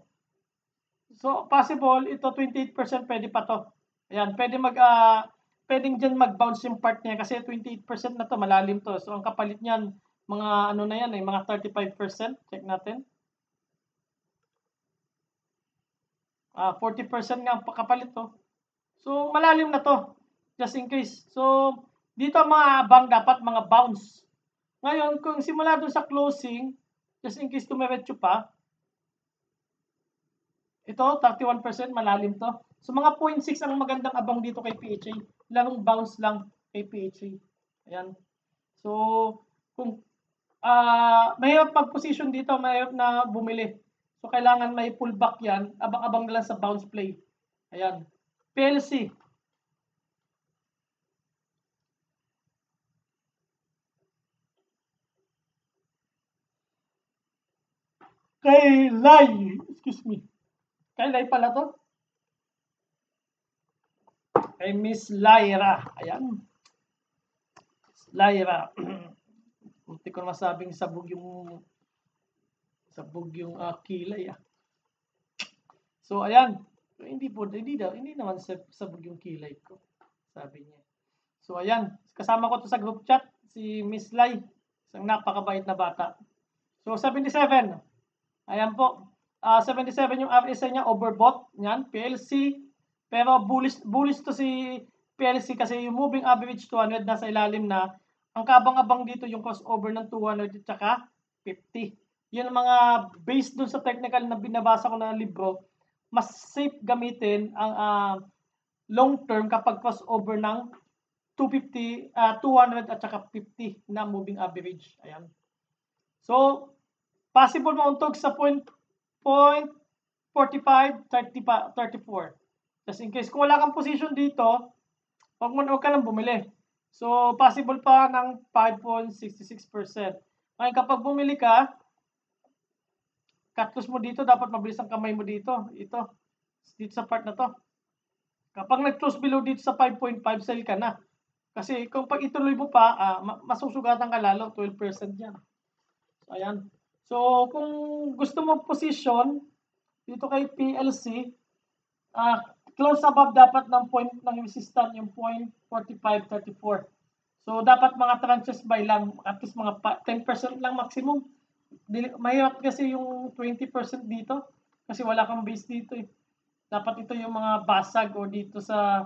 So, possible, ito 28% pwede pa to. Ayan, pwedeng dyan mag-bounce yung part niya kasi 28% na to, malalim to. So, ang kapalit niyan, mga ano na yan, mga 35%. Check natin. 40% nga ang kapalit to. So, malalim na to. Just in case. So, dito mga abang dapat mga bounce. Ngayon, kung simula doon sa closing, just in case tumiretso pa, ito, 31%, malalim to. So, mga 0.6 ang magandang abang dito kay PHA. Larong bounce lang kay PHA. Ayan. So, kung mahirap mag-position dito, mahirap na bumili. So, kailangan may pullback yan. Abang-abang na lang sa bounce play. Ayan. PLC. Kay Lai. Excuse me. Kay Lai pala to. Kay Miss Lyra. Ayan. Lyra. Hindi ko masabing sabog yung kilay. So, ayan. Hindi naman sabog yung kilay ko. Sabi niya. So, ayan. Kasama ko to sa group chat. Si Miss Lai. Isang napakabait na bata. So, 77. Ayan po. 77 yung RSI niya. Overbought. Yan. PLC. Pero bullish to si PLC kasi yung moving average 200 nasa ilalim na. Ang kabang-abang dito yung crossover ng 200 at saka 50. Yun ang mga based dun sa technical na binabasa ko na libro, mas safe gamitin ang long term kapag crossover ng 200 at saka 50 na moving average. Ayan. So, possible mauntog sa 0.45, 34. Just in case, kung wala kang position dito, huwag ka nang bumili. So, possible pa ng 5.66%. Ngayon, kapag bumili ka, cut loss mo dito, dapat mabilis ang kamay mo dito. Dito sa part na to. Kapag nag-close below dito sa 5.5, sell ka na. Kasi kung pag ituloy mo pa, masusugatan ka lalo, 12% yan. So, ayan. So, kung gusto mo position, dito kay PLC, close above dapat ng point ng resistance yung 0.4534. So, dapat mga tranches buy lang, at least mga 10% lang maximum. Mahirap kasi yung 20% dito kasi wala kang base dito eh. Dapat ito yung mga basag o dito sa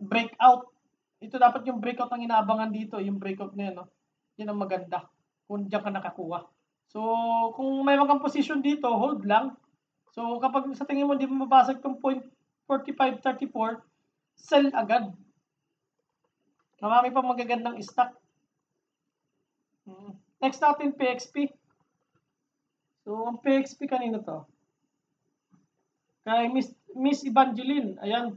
breakout. Ito dapat yung breakout ang inaabangan dito, yung breakout na yan. No? Yan ang maganda kung diyan ka nakakuha. So, kung mayroon kang position dito, hold lang. So, kapag sa tingin mo hindi mo mabasag itong 0.4534, sell agad. Marami pa magagandang stock. Next natin, PXP. So, ang PXP kanino to? Kay Miss Evangeline. Ayan.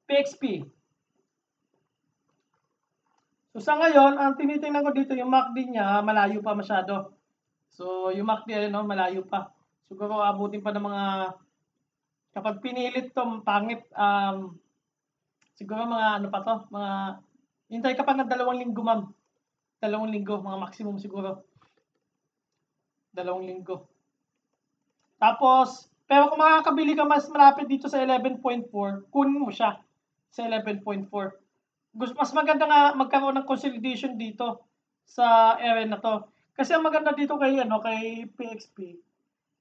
PXP. So sa ngayon, ang tinitingnan ko dito yung MACD niya, malayo pa masyado. So yung MACD ayun, no, malayo pa. Siguro abutin pa ng mga, kapag pinilit to pangit, siguro mga ano pa to, mga hintay ka pa ng 2 linggo, ma'am. 2 linggo, mga maximum siguro. 2 linggo. Tapos, pero kung makakabili ka mas malapit dito sa 11.4, kunin mo siya sa 11.4. Mas maganda nga magkaroon ng consolidation dito sa area na to. Kasi ang maganda dito kay PXP,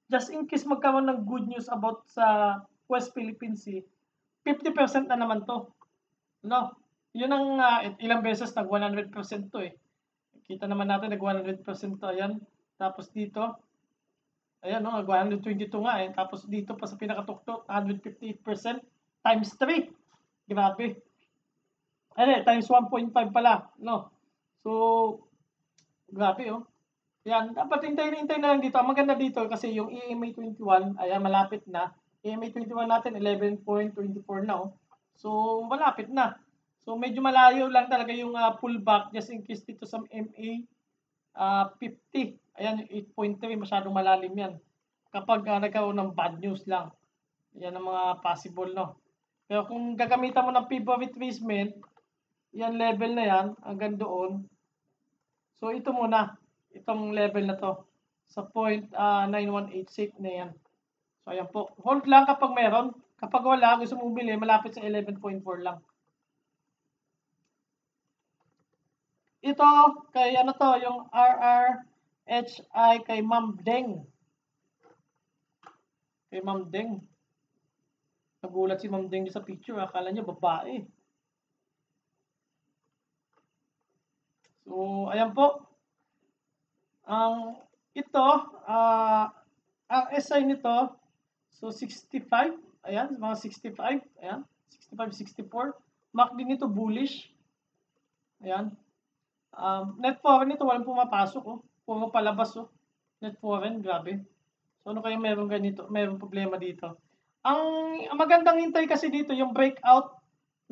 just in case magkaroon ng good news about sa West Philippine Sea, 50% na naman to. No? Yun ang ilang beses nag 100% to eh. Kita naman natin nag 100% to, ayan. Tapos dito, ayan, no, 122 nga eh. Tapos dito pa sa pinakatuktok, 158% times 3. Grabe. Times 1.5 pala, no? So, grabe, oh. Yan, dapat hintay na lang dito. Ang maganda dito kasi yung EMA 21, ayan, malapit na. EMA 21 natin, 11.24 na, oh. So, malapit na. So, medyo malayo lang talaga yung pullback just in case dito sa MA 50. Ayan, 8.3, masyadong malalim yan. Kapag nagkaroon ng bad news lang. Yan ang mga possible, no? Pero kung gagamitan mo ng pivot retracement, yan level na yan, hanggang doon. So, ito muna. Itong level na to. Sa 0.9186 na yan. So, ayan po. Hold lang kapag meron. Kapag wala, gusto mong bili, malapit sa 11.4 lang. Ito, kay ano to, yung RRHI kay Ma'am Deng. Kay Ma'am Deng. Nagulat si Ma'am Deng sa picture. Akala niya babae. So, ayan po. Ito, ang SI nito, so 65. Ayan, mga 65. Ayan, 65, 64. MACD nito bullish. Ayan. Net foreign nito, walang pumapasok, oh. Puro palabas, oh. Net foreign, grabe. So, ano kaya meron ganito? Meron problema dito. Ang magandang hintay kasi dito, yung breakout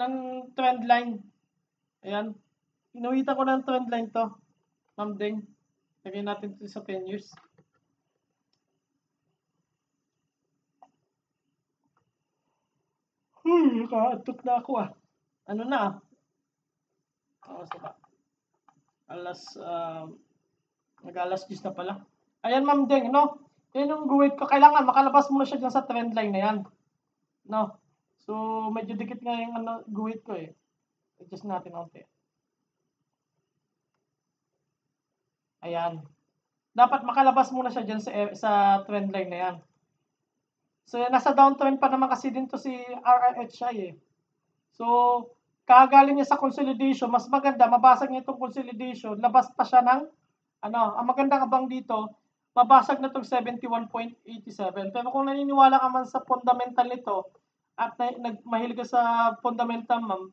ng trend line. Ayan. Inuwitan ko ng trend line to. Ma'am Deng. Lagay natin ito sa 10 years. Nakaantok na ako ah. Ano na ah? Saba. Nag-alas 10 na pala. Ayan, Ma'am Deng, no? Yan yung guhit ko. Kailangan makalabas muna siya dyan sa trend line na yan. No? So, medyo dikit nga yung guhit ko eh. Adjust natin konti. Ayan. Dapat makalabas muna siya dyan sa trend line na yan. So, nasa downtrend pa naman kasi din to si RRHI eh. So, kagaling niya sa consolidation, mas maganda, mabasag niya itong consolidation, labas pa siya ng, ang magandang abang dito, mabasag na itong 71.87. Pero kung naniniwala ka man sa fundamental nito, at mahilig ka sa fundamental, ma'am,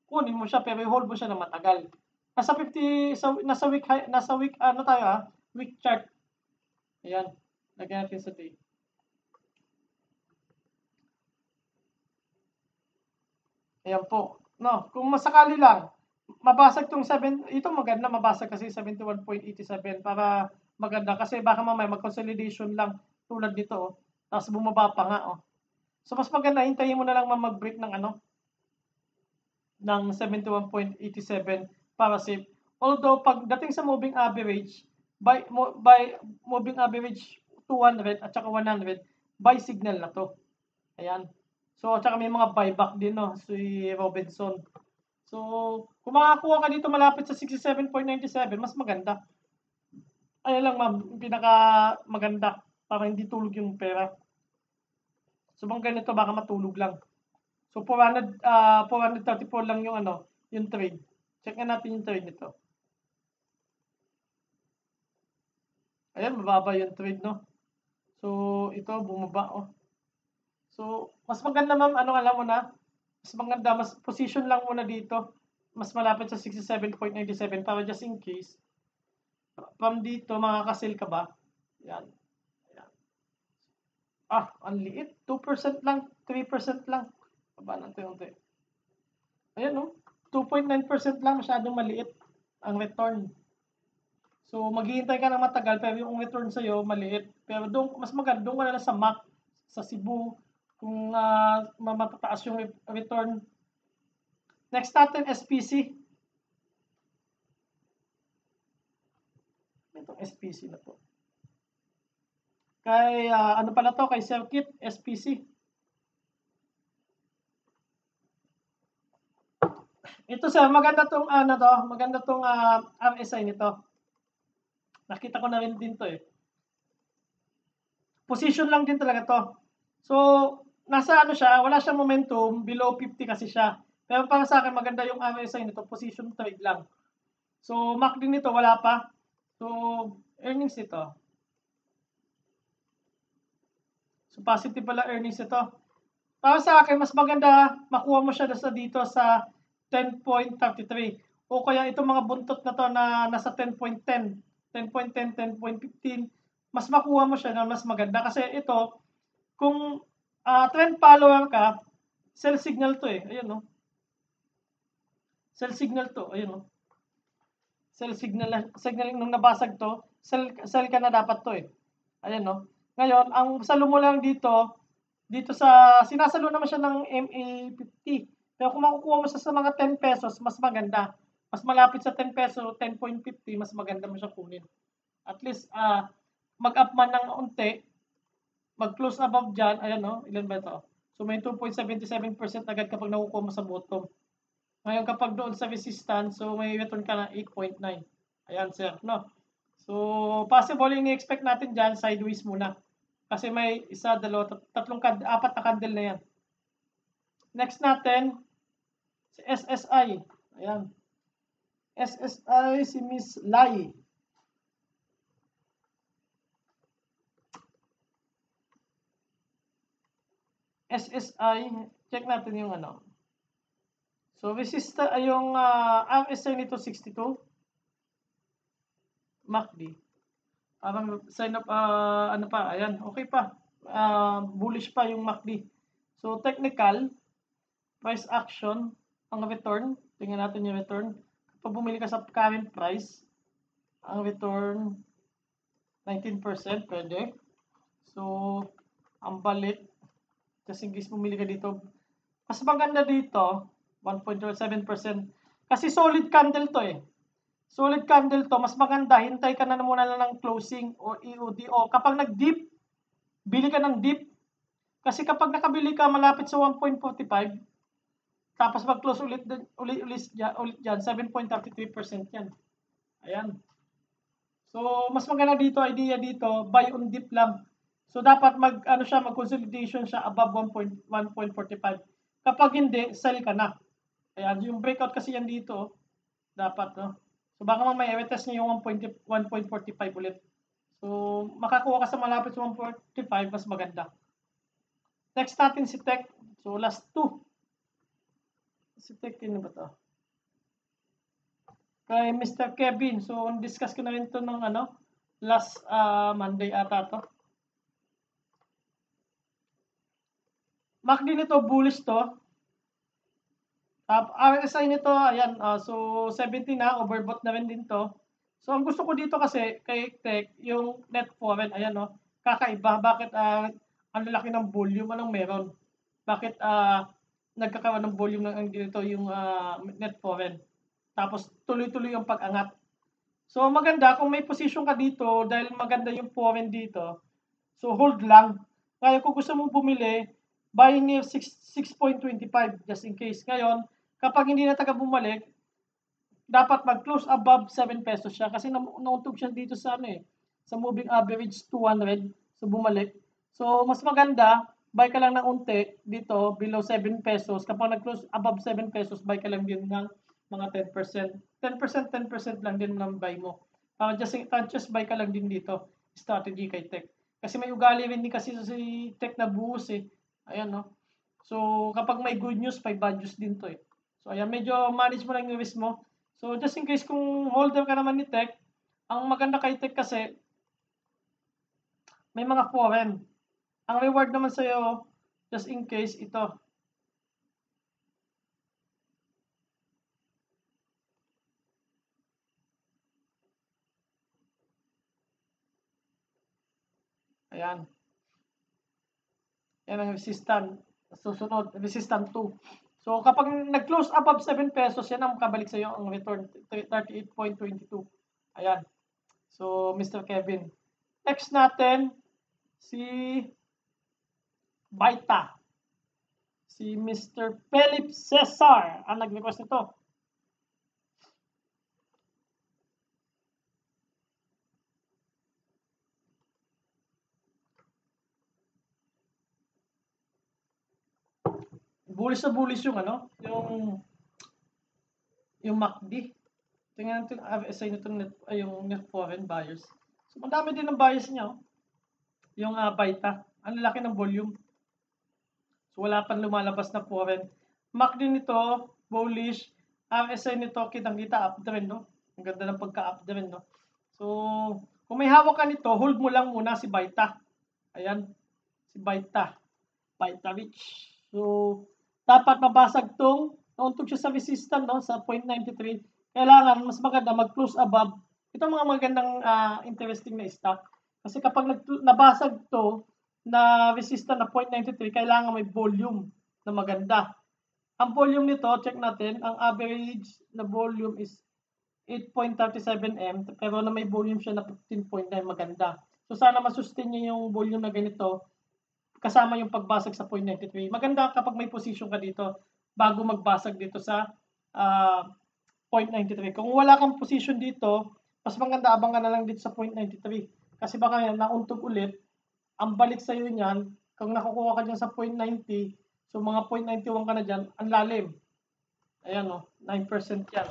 kunin mo siya, pero i-hold mo siya na matagal. Nasa 50, nasa week, week chart. Ayan, lagyan natin sa day. Ayan po. No, kung masakali lang, mabasag tong 7, ito maganda mabasag kasi 71.87 para maganda kasi baka mamaya mag-consolidation lang tulad nito, oh. Tapos bumaba pa nga, oh. So mas maganda hintayin mo na lang mag-break ng ng 71.87 para safe. Although pagdating sa moving average, by moving average 200 at saka 100, buy signal na to. Ayan. So, at saka may mga buyback din, no, si Robinson. So, kung makakuha ka dito malapit sa 67.97, mas maganda. Ayun lang, ma'am, pinaka maganda para hindi tulog yung pera. So, bang ganito, baka matulog lang. So, 434 lang yung yung trade. Check nga natin yung trade nito. Ayan, mababa yung trade, no? So, ito, bumaba, oh. So, mas maganda, ma'am, alam mo na, mas maganda, mas position lang muna dito. Mas malapit sa 67.97 para just in case. From dito, makakasil ka ba? Yan. Yan. Ang liit. 2% lang, 3% lang. Baba natin unti. Ayan, no? 2.9% lang, masyadong maliit. ang return. So, maghihintay ka ng matagal, pero yung return sa'yo, maliit. Pero doon, mas maganda, doon ka na lang sa MAC, sa Cebu, kung matataas yung return. Next natin, SPC. Itong SPC na to. Kay, ano pala to? Kay Circuit, SPC. Ito sir, maganda tong RSI nito. Nakita ko na rin din to eh. Position lang din talaga to. So, nasa ano siya, wala siyang momentum, below 50 kasi siya. Pero para sa akin, maganda yung RSI nito, position trade lang. So, MAC din nito, wala pa. So, earnings nito. So, positive pala earnings ito. Para sa akin, mas maganda makuha mo siya dito sa 10.33. O kaya itong mga buntot na to na nasa 10.10, 10.10, 10.15, mas makuha mo siya na mas maganda. Kasi ito, kung trend follower ka, sell signal to eh. Ayun no. Sell signal to. Ayun no. Sell signal nung nabasag to, sell ka na dapat to eh. Ayan no. Ngayon, ang salo mo lang dito sa, sinasalo naman siya ng MA50. Pero kung makukuha mo siya sa mga 10 pesos, mas maganda. Mas malapit sa 10 peso, 10.50, mas maganda mo siya kunin. At least, mag-up man ng unti, mag-close above dyan, ayan no, ilan ba ito? So may 2.77% agad kapag nakukuha mo sa bottom. Ngayon kapag doon sa resistance, so may return ka na 8.9. Ayan sir, no? So possible ini-expect natin dyan, sideways muna. Kasi may isa, dalawa, tatlong, apat na candle na yan. Next natin, si SSI. Ayan. SSI, si Miss Lai. SSI, check natin yung ano. So, resista ay yung RSI nito 62. MACD. Parang sign up, ano pa, ayan, okay pa. Bullish pa yung MACD. So, technical, price action, ang return, tingnan natin yung return. Kapag bumili ka sa current price, ang return, 19%, pwede. So, ang balik, just in case bumili ka dito, mas maganda dito, 1.07%. Kasi solid candle to eh. Solid candle to, mas maganda, hintay ka na muna lang ng closing o EOD. O kapag nag-dip, bili ka ng dip. Kasi kapag nakabili ka malapit sa 1.45, tapos mag-close ulit dyan, 7.33% yan. Ayan. So, mas maganda dito, idea dito, buy on dip lang. So, dapat mag-consolidation siya above 1.45. Kapag hindi, sell ka na. Ayan, yung breakout kasi yan dito, dapat, no? So, baka mamaya i-test niya yung 1.45 ulit. So, makakuha ka sa malapit sa 1.45, mas maganda. Next natin si Tech. So, last two. Si Tech, yun ba ito? Kay Mr. Kevin. So, discuss ko na rin ito ng last Monday ata to. MACD nito, bullish to. RSI nito, ayan, so 70 na, overbought na rin din to. So, ang gusto ko dito kasi, kay Tech, yung net foreign, ayan, no, kakaiba. Bakit, ang laki ng volume, anong meron? Bakit, nagkakaroon ng volume ng dito yung net foreign? Tapos, tuloy-tuloy yung pag-angat. So, maganda, kung may position ka dito, dahil maganda yung foreign dito, so hold lang. Kaya kung gusto mong bumili, buy near 6.25 just in case. Ngayon, kapag hindi na taga bumalik, dapat mag-close above 7 pesos siya kasi nauntog siya dito sa sa moving average 200, so bumalik. So mas maganda, buy ka lang ng unti dito below 7 pesos. Kapag nag-close above 7 pesos, buy ka lang din ng mga 10%. 10% lang din ng buy mo. Just buy ka lang din dito. Strategy kay Tech. Kasi may ugali rin din kasi si Tech na buhos eh. Ayan no. So kapag may good news, may bad news din to eh. So ayan, medyo manage mo lang yung risk mo. So just in case kung holder ka naman ni Tech, ang maganda kay Tech kasi may mga foreign. Ang reward naman sa'yo, just in case ito. Ayan. Yan ang resistant. Susunod, resistant 2. So, kapag nag-close above 7 pesos, yan ang kabalik sa iyo ang return, 38.22. Ayan. So, Mr. Kevin. Next natin, si Baita. Si Mr. Philip Cesar ang nag-request nito. Bullish na bullish yung ano, yung MACD. Tingnan natin RSI nito yung net foreign buyers. So, madami din ng buyers niya. Yung Baita. Ang laki ng volume. So, wala pang lumalabas na foreign. MACD nito, bullish. RSI nito, kitang-kita uptrend, no? Ang ganda ng pagka-uptrend, no? So, kung may hawak ka nito, hold mo lang muna si Baita. Ayan. Si Baita. Baita Rich. So, dapat mabasag tong nauntog siya sa resistance, no? Sa 0.93. Kailangan mas maganda mag-close above. Ito mga magandang interesting na stock. Kasi kapag nabasag to na resistance na 0.93, kailangan may volume na maganda. Ang volume nito, check natin, ang average na volume is 8.37 M, pero na may volume siya na 15.9, maganda. So sana masustain niya yung volume na ganito kasama yung pagbasag sa 0.93. Maganda kapag may position ka dito bago magbasag dito sa 0.93. Kung wala kang position dito, mas maganda abang ka na lang dito sa 0.93. Kasi baka yan, nauntog ulit, ang balik sa iyo niyan, kung nakukuha ka dyan sa 0.90, so mga 0.91 ka na dyan, ang lalim. Ayan o, 9% yan.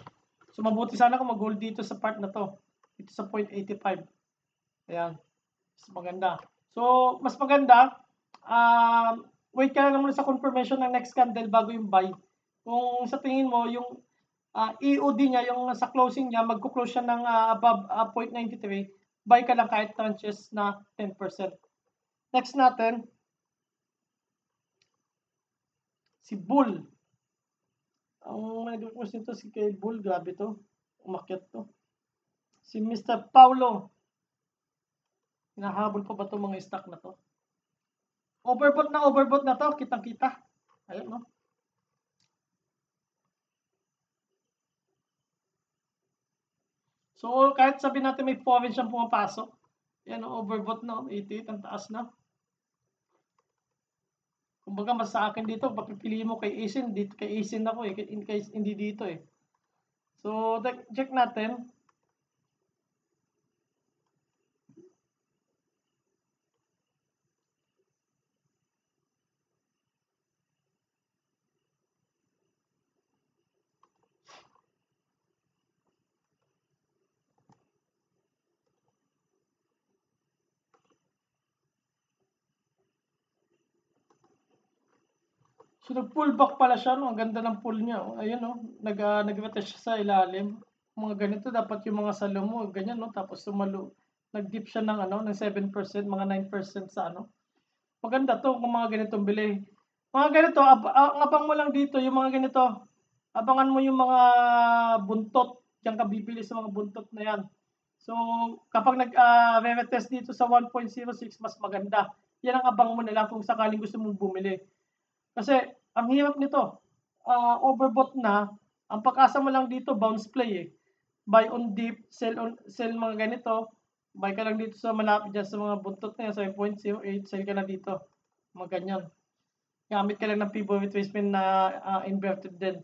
So mabuti sana kung mag-hold dito sa part na to. Dito sa 0.85. Ayan. Mas maganda. So, mas maganda, wait ka na muna sa confirmation ng next candle bago yung buy. Kung sa tingin mo, yung EOD niya, yung sa closing niya, magko-close siya ng above 0.93, buy ka lang kahit tranches na 10%. Next natin, si Bull. Ang nag-request nito si kay Bull, grabe to. Umakyat to. Si Mr. Paulo. Hinahabol pa ba itong mga stock na to? Overbought na to, kitang-kita. Ayun, no? So, kahit sabihin natin may foreign siyang pumapasok, yan, no? Overbought na, 88, ang taas na. Kumbaga, mas sa akin dito, papipili mo kay Isin, dito kay Isin ako eh, hindi dito eh. So, check natin. So, nag-pull back pala siya, no? Ang ganda ng pull niya. Oh. Ayun, no? Nag-retest siya sa ilalim. Mga ganito, dapat yung mga salo mo, ganyan, no? Tapos nag-dip siya ng, ng 7%, mga 9% sa, Maganda to kung mga ganitong bili. Mga ganito, ang abang mo lang dito, yung mga ganito, abangan mo yung mga buntot. Diyan ka bibili sa mga buntot na yan. So, kapag nag-retest dito sa 1.06, mas maganda. Yan ang abang mo na lang kung sakaling gusto mong bumili. Kasi, ang hirap nito, overbought na, ang pag-asa mo lang dito, bounce play eh. Buy on dip, sell mga ganito, buy ka lang dito sa malapit dyan sa mga buntot na yan, 7.08, sell ka na dito. Mga ganyan. Gamit ka lang ng pivot retracement na inverted din.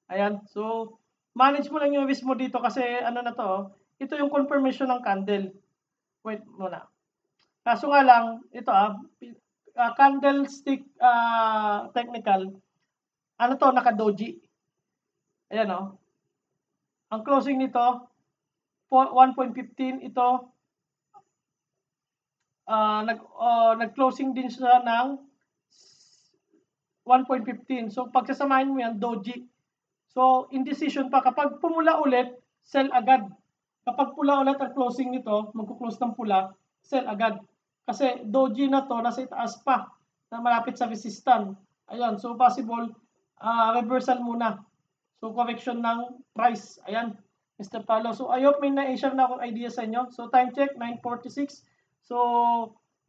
Ayan, so, manage mo lang yung risk mo dito kasi ano na to, ito yung confirmation ng candle. Wait muna. Kaso nga lang, ito candlestick technical, ano to, naka-doji. Ayan ang closing nito, 1.15 ito, nag-closing din siya ng 1.15. So, pagsasamahin mo yan, doji. So, indecision pa. Kapag pumula ulit, sell agad. Kapag pula ulit ang closing nito, magkuklose ng pula, sell agad. Kasi doji na to, nasa itaas pa, na malapit sa resistance. Ayan, so possible, reversal muna. So, correction ng price. Ayan, Mr. Paulo. So, I hope may na-share na akong idea sa inyo. So, time check, 9:46. So,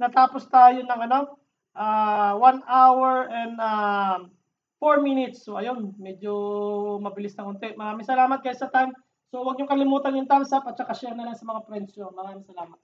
natapos tayo ng 1 hour and 4 minutes. So ayun, medyo mabilis na konti. Maraming salamat guys sa time. So huwag niyo kalimutan yung thumbs up at saka share na lang sa mga friends nyo. Maraming salamat.